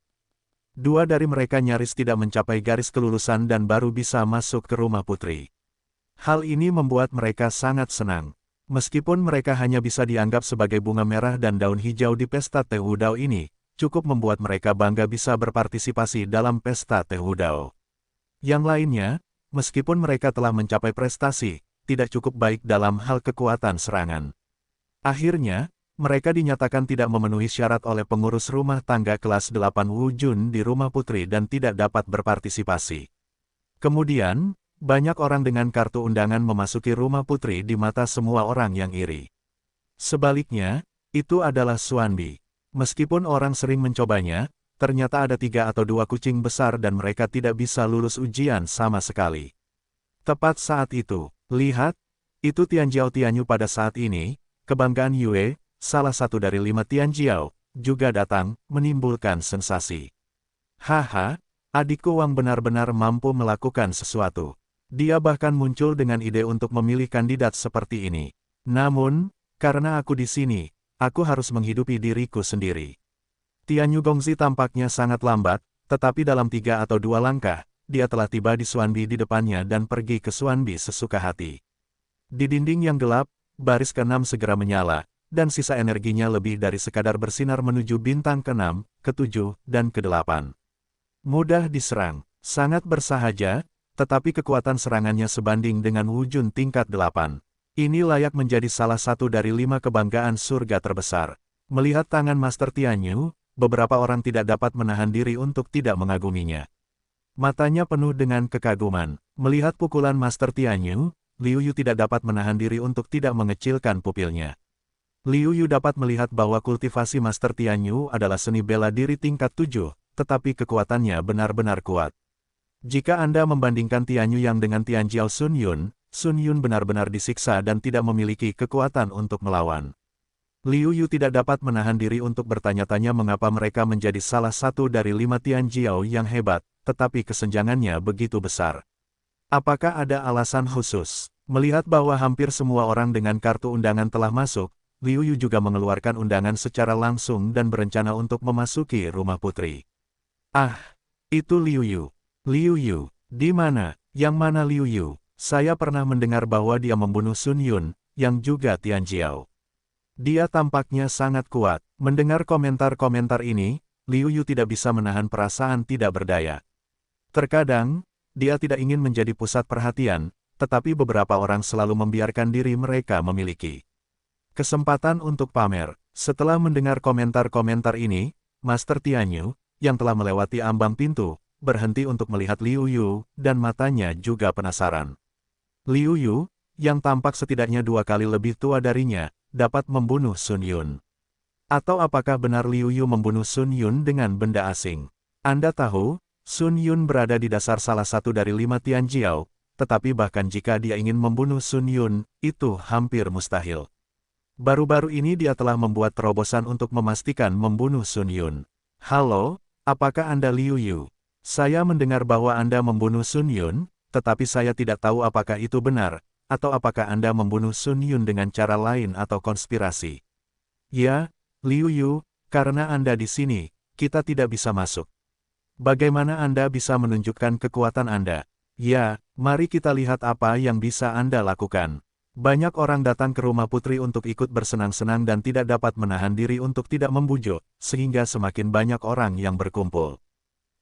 Dua dari mereka nyaris tidak mencapai garis kelulusan dan baru bisa masuk ke rumah putri. Hal ini membuat mereka sangat senang. Meskipun mereka hanya bisa dianggap sebagai bunga merah dan daun hijau di pesta Teh Wu Dao ini, cukup membuat mereka bangga bisa berpartisipasi dalam pesta Teh Wu Dao. Yang lainnya, meskipun mereka telah mencapai prestasi, tidak cukup baik dalam hal kekuatan serangan. Akhirnya, mereka dinyatakan tidak memenuhi syarat oleh pengurus rumah tangga kelas 8 Wu Jun di rumah putri dan tidak dapat berpartisipasi. Kemudian, banyak orang dengan kartu undangan memasuki rumah putri di mata semua orang yang iri. Sebaliknya, itu adalah Xuan Bi. Meskipun orang sering mencobanya, ternyata ada 3 atau 2 kucing besar dan mereka tidak bisa lulus ujian sama sekali. Tepat saat itu, lihat, itu Tianjiao Tianyu pada saat ini, kebanggaan Yue, salah satu dari 5 Tianjiao, juga datang, menimbulkan sensasi. Haha, adikku Wang benar-benar mampu melakukan sesuatu. Dia bahkan muncul dengan ide untuk memilih kandidat seperti ini. Namun, karena aku di sini, aku harus menghidupi diriku sendiri. Tianyu Gongzi tampaknya sangat lambat, tetapi dalam 3 atau 2 langkah, dia telah tiba di Xuanbi di depannya dan pergi ke Xuanbi sesuka hati. Di dinding yang gelap, baris ke-6 segera menyala, dan sisa energinya lebih dari sekadar bersinar menuju bintang ke-6, ke-7, dan ke-8. Mudah diserang, sangat bersahaja, tetapi kekuatan serangannya sebanding dengan Wu Jun tingkat 8. Ini layak menjadi salah satu dari 5 kebanggaan surga terbesar. Melihat tangan Master Tianyu, beberapa orang tidak dapat menahan diri untuk tidak mengaguminya. Matanya penuh dengan kekaguman. Melihat pukulan Master Tianyu, Liu Yu tidak dapat menahan diri untuk tidak mengecilkan pupilnya. Liu Yu dapat melihat bahwa kultivasi Master Tianyu adalah seni bela diri tingkat 7, tetapi kekuatannya benar-benar kuat. Jika Anda membandingkan Tianyu yang dengan Tianjiao Sun Yun benar-benar disiksa dan tidak memiliki kekuatan untuk melawan. Liu Yu tidak dapat menahan diri untuk bertanya-tanya mengapa mereka menjadi salah satu dari 5 Tianjiao yang hebat, tetapi kesenjangannya begitu besar. Apakah ada alasan khusus? Melihat bahwa hampir semua orang dengan kartu undangan telah masuk, Liu Yu juga mengeluarkan undangan secara langsung dan berencana untuk memasuki rumah putri. Ah, itu Liu Yu. Liu Yu, di mana? Yang mana Liu Yu? Saya pernah mendengar bahwa dia membunuh Sun Yun, yang juga Tianjiao. Dia tampaknya sangat kuat. Mendengar komentar-komentar ini, Liu Yu tidak bisa menahan perasaan tidak berdaya. Terkadang, dia tidak ingin menjadi pusat perhatian, tetapi beberapa orang selalu membiarkan diri mereka memiliki kesempatan untuk pamer. Setelah mendengar komentar-komentar ini, Master Tianyu, yang telah melewati ambang pintu, berhenti untuk melihat Liu Yu, dan matanya juga penasaran. Liu Yu, yang tampak setidaknya 2 kali lebih tua darinya, dapat membunuh Sun Yun. Atau apakah benar Liu Yu membunuh Sun Yun dengan benda asing? Anda tahu, Sun Yun berada di dasar salah satu dari 5 Tianjiao, tetapi bahkan jika dia ingin membunuh Sun Yun, itu hampir mustahil. Baru-baru ini dia telah membuat terobosan untuk memastikan membunuh Sun Yun. Halo, apakah Anda Liu Yu? Saya mendengar bahwa Anda membunuh Sun Yun, tetapi saya tidak tahu apakah itu benar, atau apakah Anda membunuh Sun Yun dengan cara lain atau konspirasi. Ya, Liu Yu, karena Anda di sini, kita tidak bisa masuk. Bagaimana Anda bisa menunjukkan kekuatan Anda? Ya, mari kita lihat apa yang bisa Anda lakukan. Banyak orang datang ke rumah putri untuk ikut bersenang-senang dan tidak dapat menahan diri untuk tidak membujuk, sehingga semakin banyak orang yang berkumpul.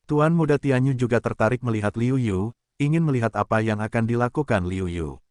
Tuan Muda Tianyu juga tertarik melihat Liu Yu, ingin melihat apa yang akan dilakukan Liu Yu.